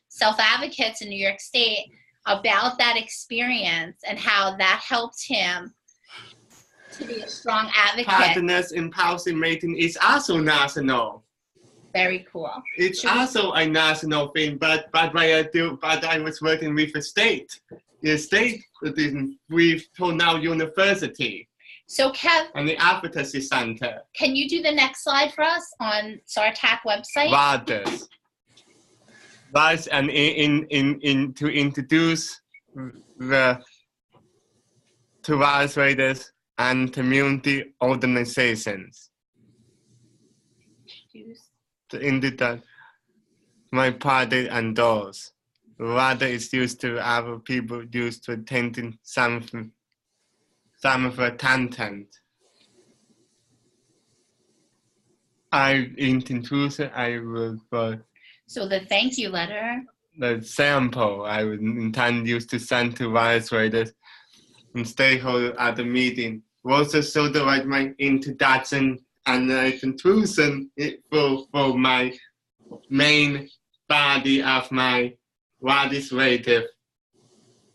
self-advocates in New York State about that experience and how that helped him To be a strong advocate. Partners in policy making is also national. Very cool. It's also a national thing, but I was working with the state. The state with now university. So Kev, and the Advocacy Center. Can you do the next slide for us on SARTAC website? Riders. Right, and to introduce the to rights riders and community organizations. To introduce my party and those. Rather, it's used to other people used to attending some of the content. I introduce it. I will. So the thank you letter. The sample I would intend use to send to rights riders and stakeholders at the meeting. Also, so that like my introduction and conclusion for my main body of my legislative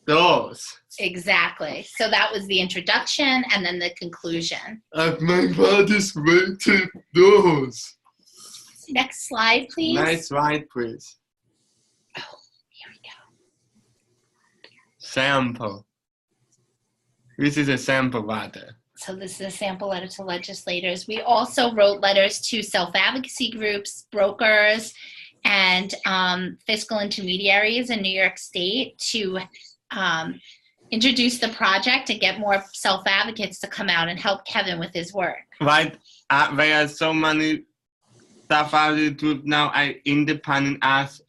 goals. Exactly. So that was the introduction and then the conclusion. Of my legislative goals. Next slide, please. Next slide, please. Oh, here we go. Sample. This is a sample letter. So this is a sample letter to legislators. We also wrote letters to self-advocacy groups, brokers, and fiscal intermediaries in New York State to introduce the project and get more self-advocates to come out and help Kevin with his work. Right. There are so many self-advocacy groups now. I independent as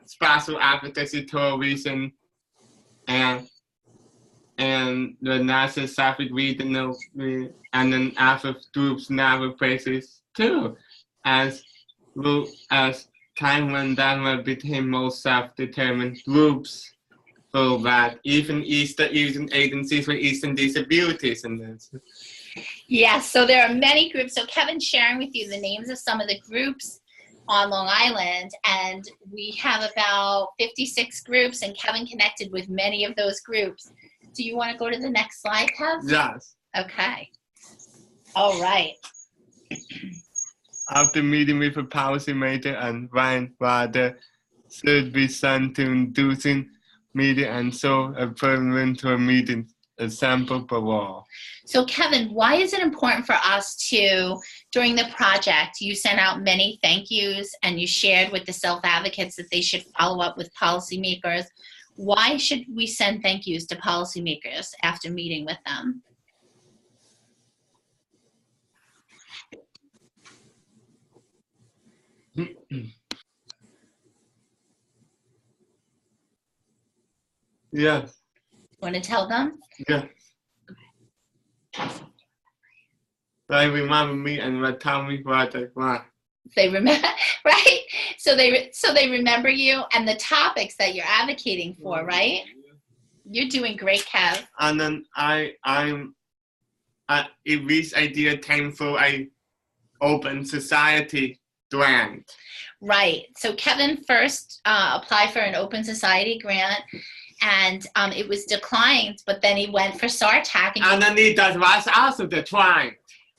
special advocacy television and the National Traffic Regional and then other groups in other places too. As time went on, will became more self-determined groups so that even agencies for Eastern disabilities and this. Yes, so there are many groups. So Kevin's sharing with you the names of some of the groups on Long Island, and we have about 56 groups, and Kevin connected with many of those groups. Do you want to go to the next slide, Kev? Yes. Okay. All right. After meeting with a policymaker and Ryan Ryder, should be sent to inducing meeting and so equivalent to a meeting, a sample below. So Kevin, why is it important for us to, during the project, you sent out many thank yous and you shared with the self-advocates that they should follow up with policymakers. Why should we send thank yous to policymakers after meeting with them? Yes. Want to tell them? Yeah. They remember me and would tell me what I want. They remember, right? So they remember you and the topics that you're advocating for, right? You're doing great, Kev. And then if this idea came through a open society grant. Right. So Kevin first applied for an open society grant, and it was declined. But then he went for SARTAC, and then he was also declined.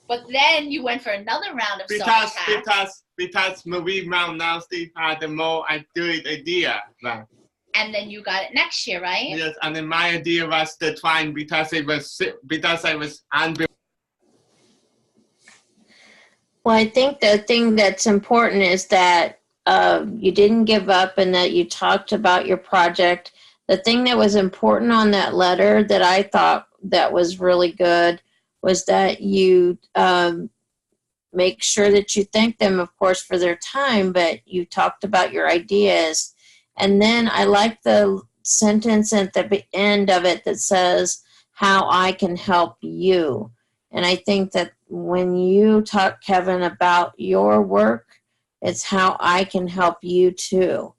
But then you went for another round of SARTAC. Because Marie Malnowski had a more good idea. Right? And then you got it next year, right? Yes, and then my idea was declined because I was unbelievable. Well, I think the thing that's important is that you didn't give up and that you talked about your project. The thing that was important on that letter that I thought that was really good was that you make sure that you thank them, of course, for their time, but you talked about your ideas. And then I like the sentence at the end of it that says, how I can help you. And I think that when you talk, Kevin, about your work, it's how I can help you too.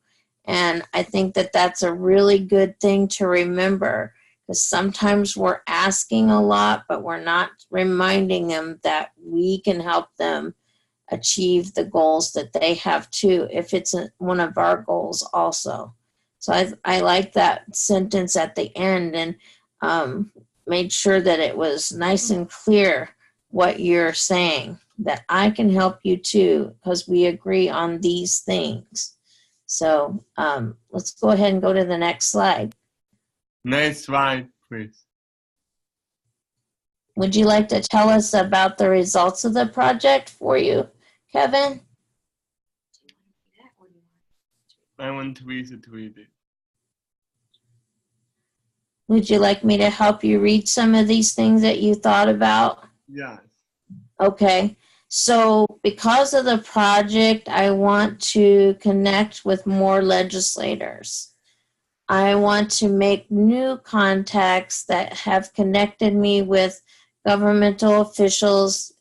And I think that that's a really good thing to remember, because sometimes we're asking a lot, but we're not reminding them that we can help them achieve the goals that they have too, if it's one of our goals also. So I like that sentence at the end. And made sure that it was nice and clear what you're saying, that I can help you too, because we agree on these things. So let's go ahead and go to the next slide. Next slide, please. Would you like to tell us about the results of the project for you, Kevin? I want Teresa to read it. Would you like me to help you read some of these things that you thought about? Yes. Okay. So because of the project, I want to connect with more legislators. I want to make new contacts that have connected me with governmental officials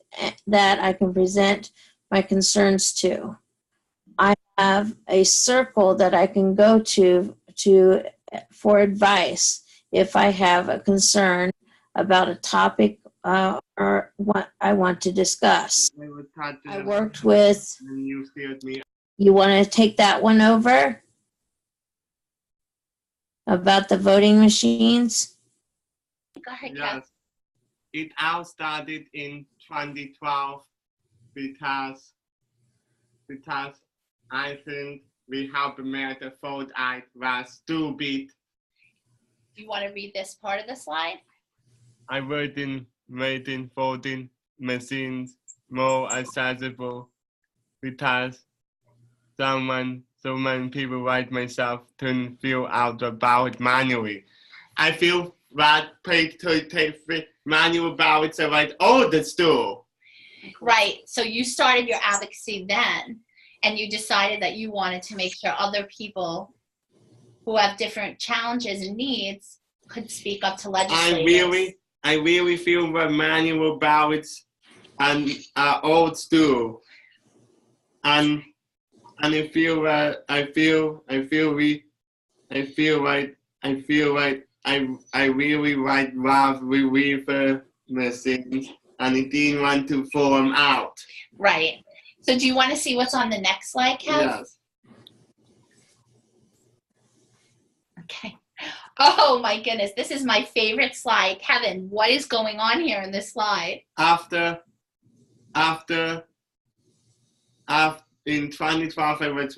that I can present my concerns to. I have a circle that I can go to for advice if I have a concern about a topic or what I want to discuss. I worked with, you want to take that one over? About the voting machines? Go ahead, Kev. Yes. It all started in 2012 because I think we have made the vote I was stupid. Do you want to read this part of the slide? I making voting machines more accessible because so many people like myself couldn't fill out the ballot manually. I feel that take manual ballots are like old school. Right. So you started your advocacy then, and you decided that you wanted to make sure other people who have different challenges and needs could speak up to legislators. I really feel that manual ballots are old school, and I feel like I really like love reliever machines, and I didn't want to throw them out. Right. So do you want to see what's on the next slide, Kev? Yes. Okay. Oh my goodness, this is my favorite slide. Kevin, what is going on here in this slide? After in 2012, I was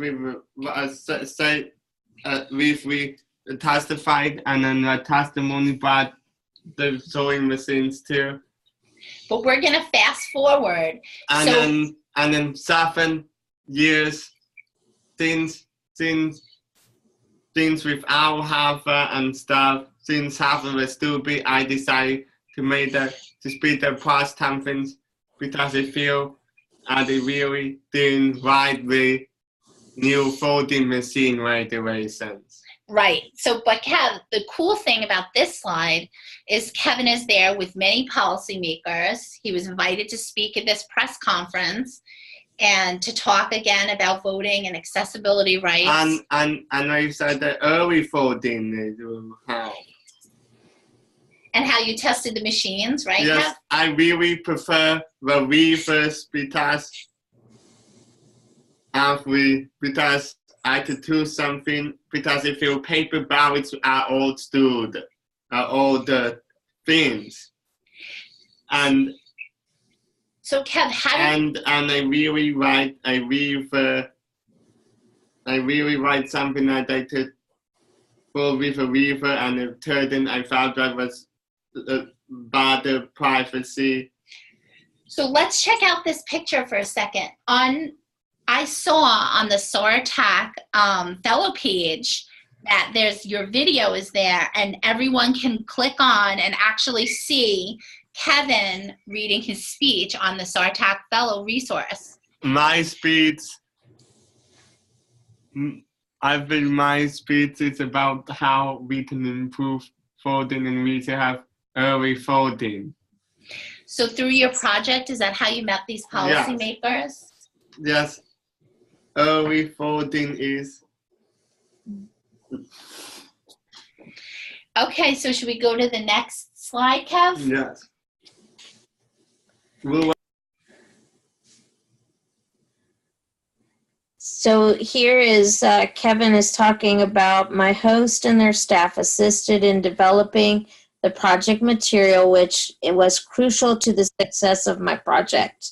we testified, and then testimony about the sewing machines too. But we're gonna fast forward. And then 7 years since without Harvard and stuff, since Harvard was stupid, I decided to speed the process conference because I feel they really didn't write the new voting machine regulations. Right. So, but Kev, the cool thing about this slide is Kevin is there with many policymakers. He was invited to speak at this press conference and to talk again about voting and accessibility rights. And I said that early voting will help. And how you tested the machines, right, yes, Kev? I really prefer the reverse because I could do something, because I feel paper ballots are old things. And so Kev, and I really write something that I could go with a weaver, and the third thing I found that was about the privacy. So let's check out this picture for a second. I saw on the SOAR-TAC fellow page that your video is there, and everyone can click on and actually see Kevin reading his speech on the SOAR-TAC fellow resource. My speech is about how we can improve voting, and we should have early voting. So through your project, is that how you met these policymakers? Yes. Early voting is. Okay, so should we go to the next slide, Kev? Yes. So here is Kevin is talking about my host and their staff assisted in developing the project material, which it was crucial to the success of my project.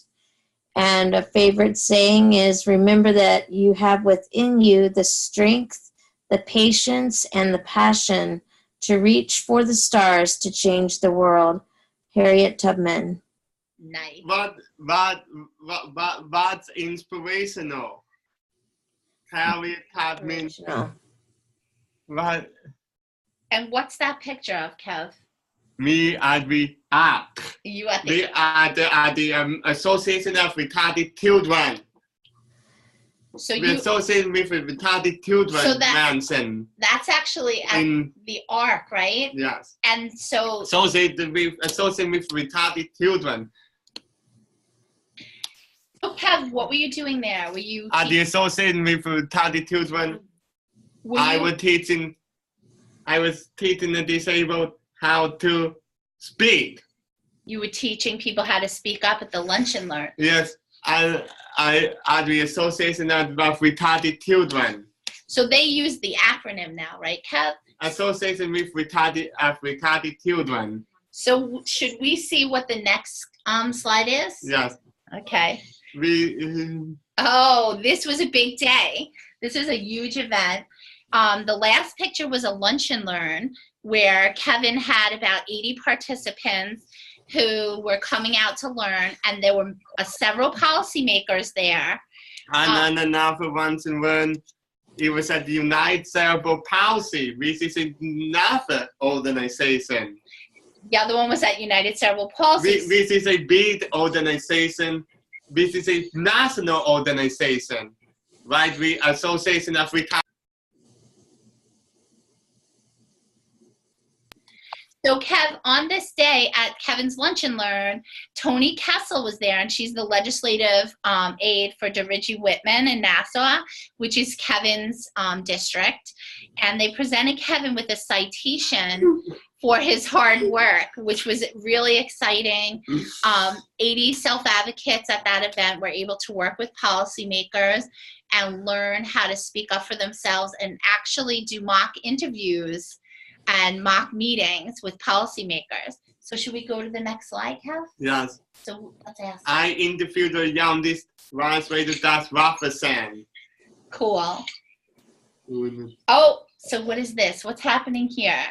And a favorite saying is, remember that you have within you the strength, the patience, and the passion to reach for the stars to change the world. Harriet Tubman. Nice. What's inspirational? Harriet Tubman. What? And what's that picture of, Kev? Me at the ARC. You at We are the Association of Retarded Children. So we associate with retarded children. So that's actually at the ARC, right? Yes. And so associate with retarded children. So Kev, what were you doing there? Were you at the association with retarded children? I was teaching the disabled how to speak. You were teaching people how to speak up at the Lunch and Learn. Yes, I at the Association of Retarded Children. So they use the acronym now, right, Kev? Association with retarded children. So should we see what the next slide is? Yes. Okay. Oh, this was a big day. This is a huge event. The last picture was a Lunch and Learn where Kevin had about 80 participants who were coming out to learn, and there were several policymakers there. And another Lunch and Learn, it was at the United Cerebral Palsy, which is another organization. The other one was at United Cerebral Palsy. This is a big organization. This is a national organization, right? We Association of Retarded. So Kev, on this day at Kevin's Lunch and Learn, Toni Kessel was there, and she's the legislative aide for DeRidge Whitman in Nassau, which is Kevin's district. And they presented Kevin with a citation for his hard work, which was really exciting. 80 self-advocates at that event were able to work with policymakers and learn how to speak up for themselves and actually do mock interviews and mock meetings with policymakers. So should we go to the next slide, Kev? Yes. So let's ask. I interviewed the youngest translator, that's Robertson. Cool. Oh, so what is this? What's happening here?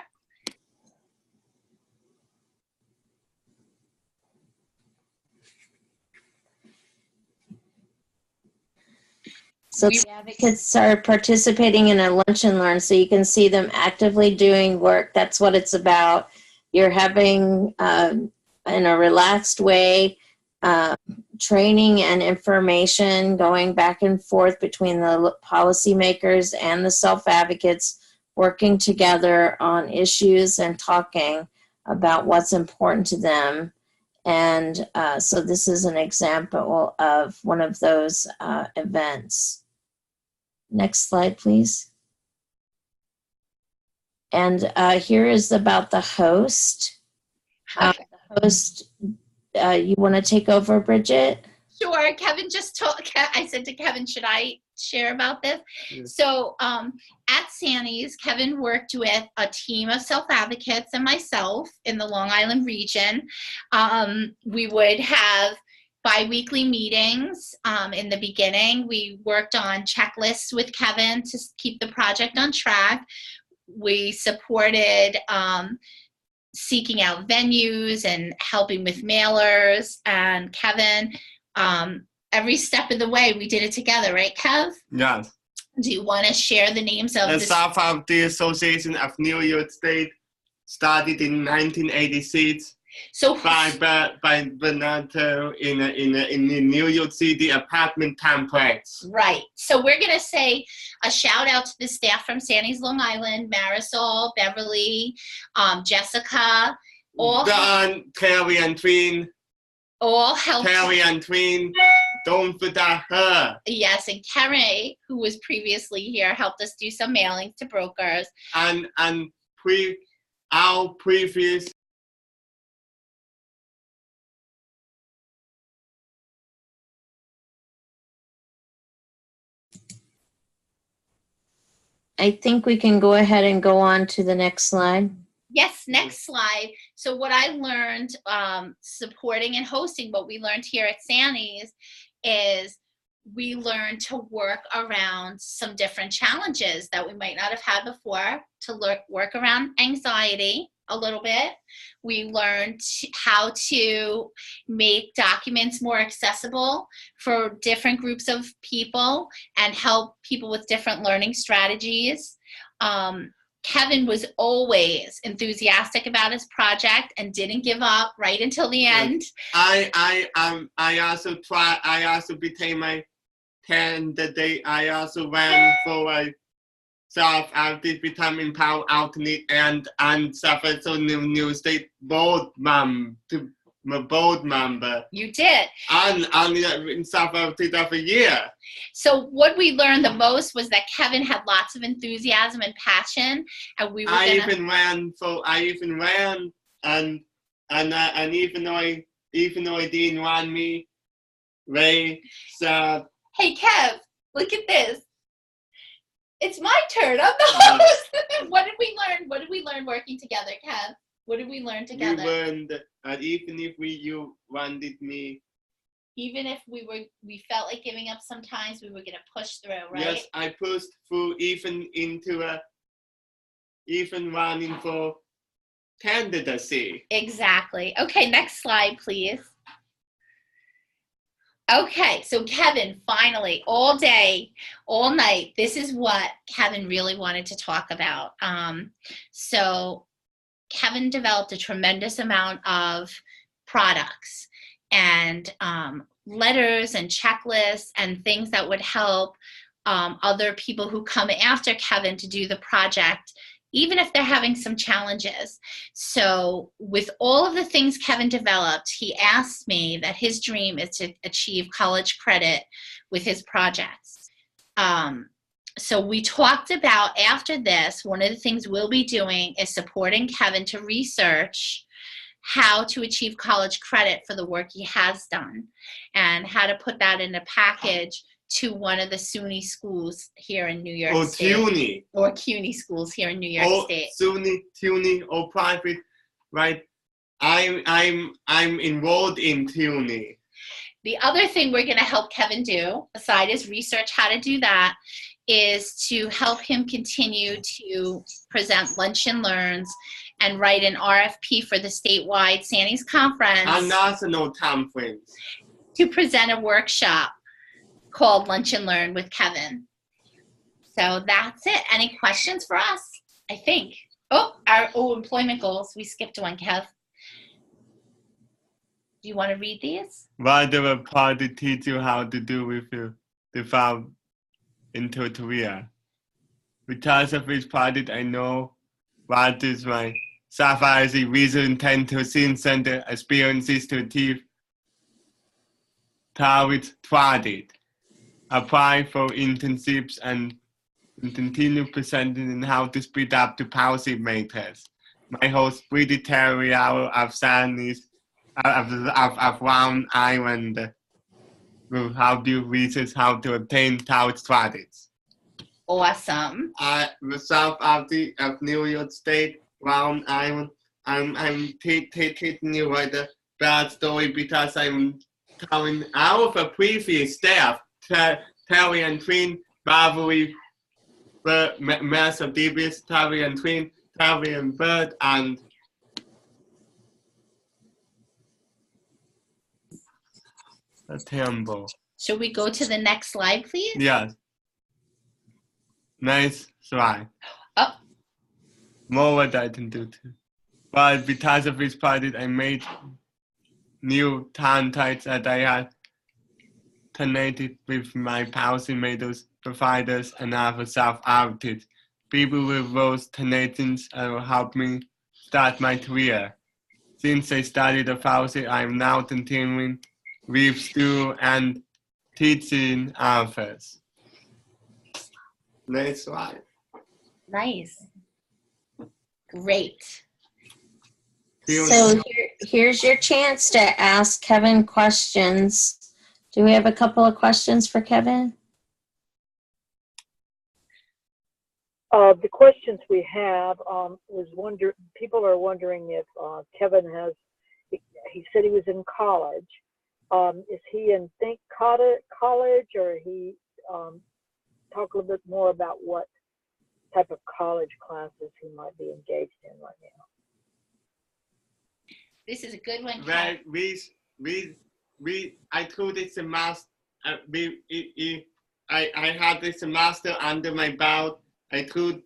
So the advocates are participating in a Lunch and Learn, so you can see them actively doing work. That's what it's about. You're having, in a relaxed way, training and information going back and forth between the policymakers and the self-advocates, working together on issues and talking about what's important to them. And so this is an example of one of those events. Next slide, please. And here is about the host. The host, you want to take over, Bridget? Sure. Kevin just told, I said to Kevin, should I share about this? Yes. So at Sandy's, Kevin worked with a team of self-advocates and myself in the Long Island region. We would have bi-weekly meetings. In the beginning, we worked on checklists with Kevin to keep the project on track. We supported seeking out venues and helping with mailers. And Kevin, every step of the way, we did it together, right, Kev? Yes. Do you want to share the names of the South-African Association of New York State started in 1986. So by Bernardo in the New York City apartment complex. Right. So we're gonna say a shout out to the staff from Sandy's Long Island, Marisol, Beverly, Jessica, all Don, Terry and Twin. All helped. Terry and Twin. Don't forget her. Yes, and Kerry, who was previously here, helped us do some mailings to brokers. And our previous. I think we can go ahead and go on to the next slide. Yes, next slide. So what I learned supporting and hosting, what we learned here at Sandy's is we learned to work around some different challenges that we might not have had before, to work around anxiety a little bit. We learned how to make documents more accessible for different groups of people and help people with different learning strategies. Kevin was always enthusiastic about his project and didn't give up right until the end. I also became my candidate. I also ran for a self-advocate, become empowered alternate and suffered so new state board member. You did. And self-advocate of a year. So what we learned the most was that Kevin had lots of enthusiasm and passion, and we were I even ran, and even though I didn't want me, Ray said, "Hey Kev, look at this. It's my turn. I'm the host." What did we learn? What did we learn working together, Kev? What did we learn together? We learned that even if you wanted me, even if we felt like giving up sometimes, we were going to push through, right? Yes, I pushed through even running for candidacy. Exactly. Okay, next slide, please. Okay, so Kevin, finally, all day, all night, this is what Kevin really wanted to talk about. So Kevin developed a tremendous amount of products and letters and checklists and things that would help other people who come after Kevin to do the project, even if they're having some challenges. So with all of the things Kevin developed, he asked me that his dream is to achieve college credit with his projects. So we talked about, after this, one of the things we'll be doing is supporting Kevin to research how to achieve college credit for the work he has done and how to put that in a package to one of the SUNY schools here in New York State. CUNY. Or CUNY schools here in New York State. SUNY or private, right? I'm enrolled in CUNY. The other thing we're going to help Kevin do, aside his research how to do that, is to help him continue to present lunch and learns and write an RFP for the statewide Sandy's conference. A national conference. To present a workshop called Lunch and Learn with Kevin. So that's it. Any questions for us? I think. Our employment goals. We skipped one, Kev. Do you want to read these? What do a project teach you how to do with you develop into a career? Because of this project, I know what is my self-advocacy reason intent to center experiences to achieve target project. Apply for internships and continue presenting on how to speed up the policy makers. My whole spiritual hour of Sandy's of Round Island will help you research how to obtain target projects. Awesome. The South of New York State, Round Island. I'm taking you by the bad story because I'm telling out of the previous staff, Terry and Twin, Barbary, Mass of DBS, Terry and Twin, Terry and Bird, and Temple. Should we go to the next slide, please? Yes. Nice slide. Oh. More what I can do too. But because of this project, I made new contacts that I had connected with my policymakers, providers, and other self-advocates. People with those connections will help me start my career. Since I studied the policy, I am now continuing with school and teaching others. Next slide. Nice. Great. So here's your chance to ask Kevin questions. Do we have a couple of questions for Kevin? The questions we have people are wondering if Kevin has, he said he was in college. Is he in Think College, or he talk a little bit more about what type of college classes he might be engaged in right now? This is a good one, Well, Kev. I told this a master. I had this master under my belt. I told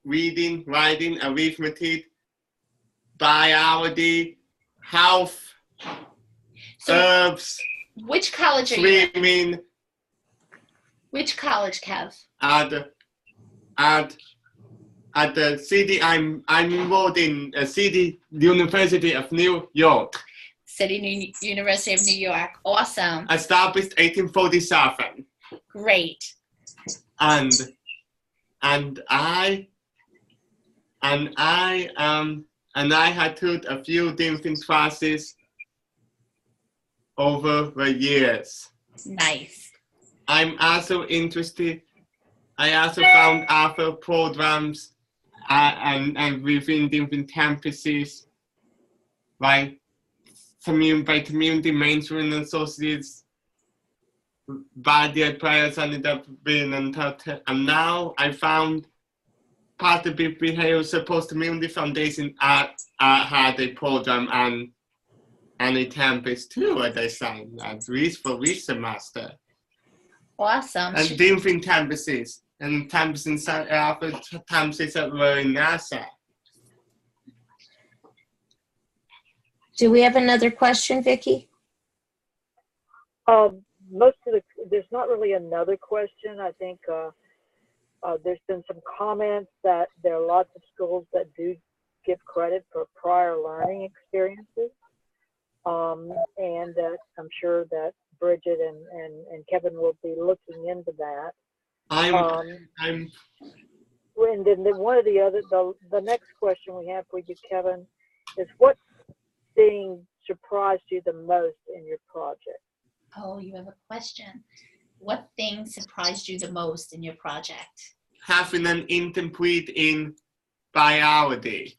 reading, writing, arithmetic, biology, health, herbs. Which college are you in? Swimming. Which college, Kev? At the city, I'm enrolled in a city University of New York. University of New York. Awesome. Established 1847. Great. And I had taught a few different classes over the years. Nice. I'm also interested. I also found other programs and within different campuses, by community mentoring associates, by the players ended up being and now I found part of the behavioral support community foundation had a program and a campus too at the time, at least for this semester. Awesome. And different campuses. And campuses that were in NASA. Do we have another question, Vicki? There's not really another question. I think there's been some comments that there are lots of schools that do give credit for prior learning experiences. And I'm sure that Bridget and Kevin will be looking into that. And then one of the next question we have for you, Kevin, is what thing surprised you the most in your project? Oh, you have a question. What thing surprised you the most in your project? Having an incomplete in biology.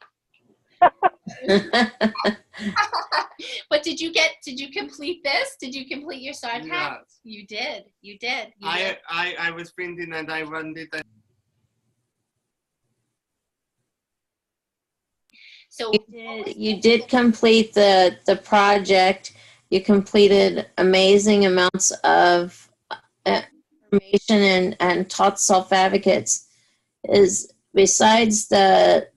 But did you complete this? Did you complete your sarcasm? Yes. You did. I was thinking and I wanted to. So you did complete the project. You completed amazing amounts of information and taught self-advocates. Is besides the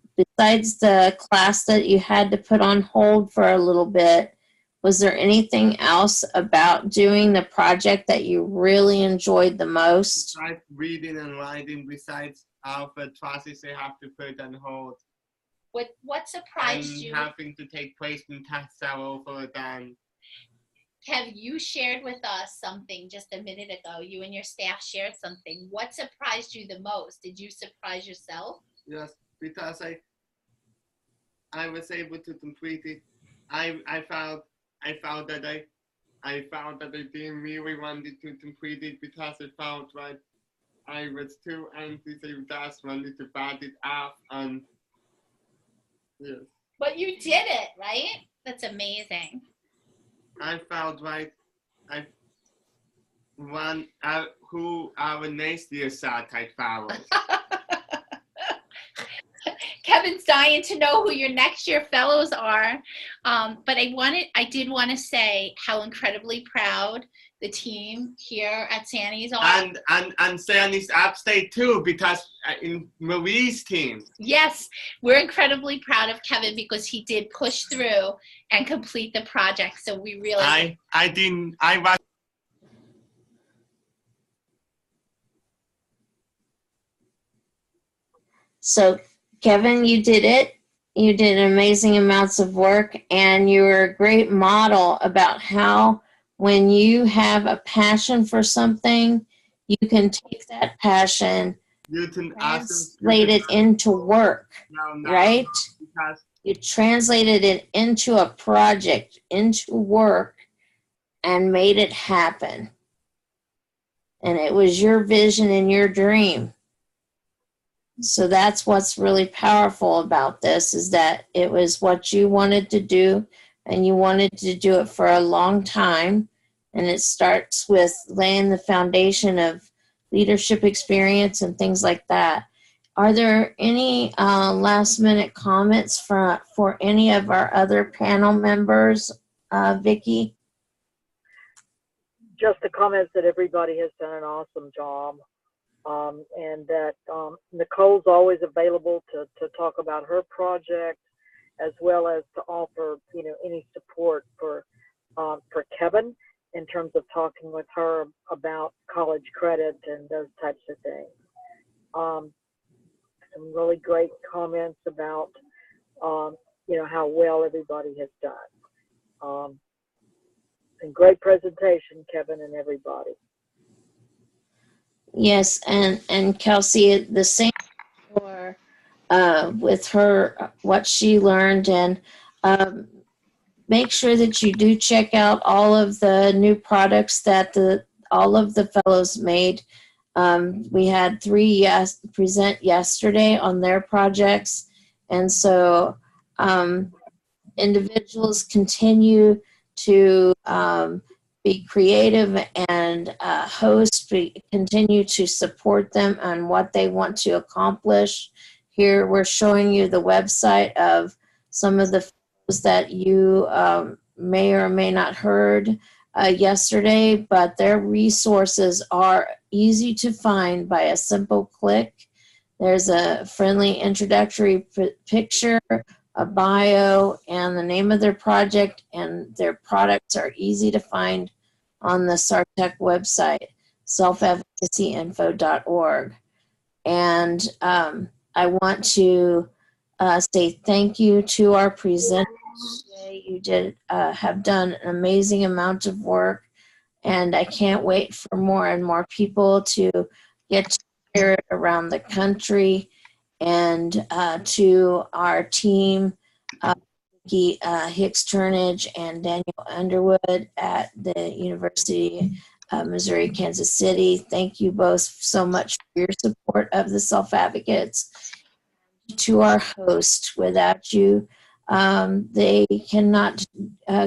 class that you had to put on hold for a little bit, was there anything else about doing the project that you really enjoyed the most? Besides reading and writing, besides alpha classes they have to put on hold. What surprised you? And having to take placement tests all over again. Kev, you shared with us something just a minute ago. You and your staff shared something. What surprised you the most? Did you surprise yourself? Yes, because I was able to complete it. I found that I didn't really wanted to complete it because I found like I was too anxious. I just wanted to bat it off, and yes. But you did it, right? That's amazing. I felt like who our next year's type follows. Kevin's dying to know who your next year fellows are. But I did want to say how incredibly proud the team here at Sandy's are. And Sandy's upstate too, because in Marie's team. Yes, we're incredibly proud of Kevin because he did push through and complete the project. So we really. I was. So, Kevin, you did it. You did amazing amounts of work, and you were a great model about how when you have a passion for something, you can take that passion, translate it into work, right? You translated it into a project, into work, and made it happen. And it was your vision and your dream. So that's what's really powerful about this, is that it was what you wanted to do, and you wanted to do it for a long time. And it starts with laying the foundation of leadership experience and things like that. Are there any last minute comments for any of our other panel members, Vicki? Just the comments that everybody has done an awesome job. And that Nicole's always available to talk about her project, as well as to offer, you know, any support for Kevin in terms of talking with her about college credit and those types of things. Some really great comments about, you know, how well everybody has done. And great presentation, Kevin and everybody. Yes, and Kelsey, the same for with her, what she learned, and make sure that you do check out all of the new products that all of the fellows made. We had 3 present yesterday on their projects, and so individuals continue to be creative and host. We continue to support them on what they want to accomplish. Here we're showing you the website of some of the fellows that you may or may not heard yesterday, but their resources are easy to find by a simple click. There's a friendly introductory picture, a bio, and the name of their project, and their products are easy to find on the SARTEC website, selfadvocacyinfo.org. And I want to say thank you to our presenters today. You did have done an amazing amount of work, and I can't wait for more and more people to get to hear it around the country. And to our team, Vicki Hicks Turnage and Daniel Underwood at the University of Missouri, Kansas City. Thank you both so much for your support of the Self Advocates. To our host, without you, they cannot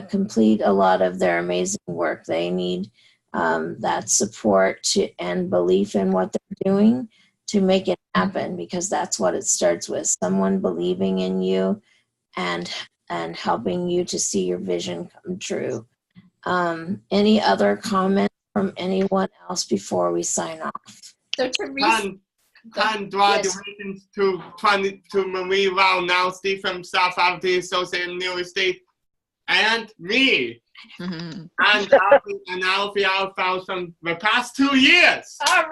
complete a lot of their amazing work. They need that support and belief in what they're doing to make it happen, because that's what it starts with, someone believing in you and helping you to see your vision come true. Any other comments from anyone else before we sign off? So Teresa, Congratulations to Marie Raunowski from South Africa Associated University, and me. And Alfie Alfals from the past 2 years. All right.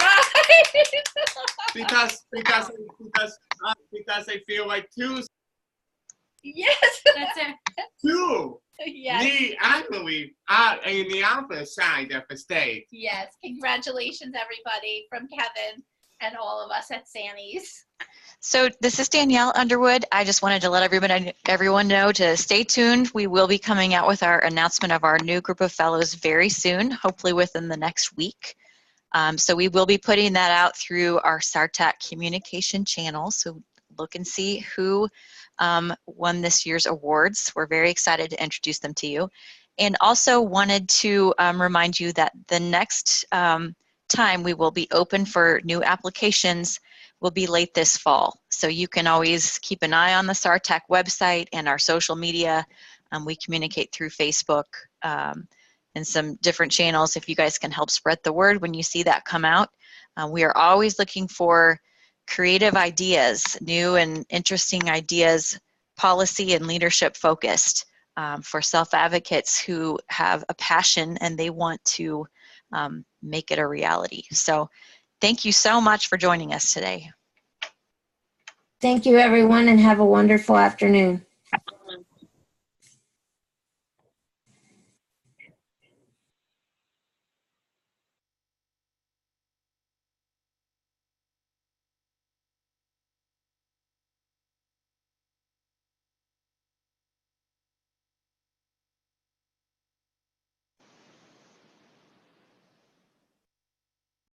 because I feel like 2. Yes, that's it. 2. Yes. Me and Marie are in the Alpha side of the state. Yes. Congratulations, everybody, from Kevin and all of us at Sanny's. So this is Danielle Underwood. I just wanted to let everyone know to stay tuned. We will be coming out with our announcement of our new group of fellows very soon, hopefully within the next week. So we will be putting that out through our SARTAC communication channel. So look and see who won this year's awards. We're very excited to introduce them to you. And also wanted to remind you that the next time we will be open for new applications will be late this fall. So you can always keep an eye on the SARTAC website and our social media. We communicate through Facebook and some different channels. If you guys can help spread the word when you see that come out. We are always looking for creative ideas, new and interesting ideas, policy and leadership focused for self-advocates who have a passion and they want to make it a reality. So thank you so much for joining us today. Thank you, everyone, and have a wonderful afternoon.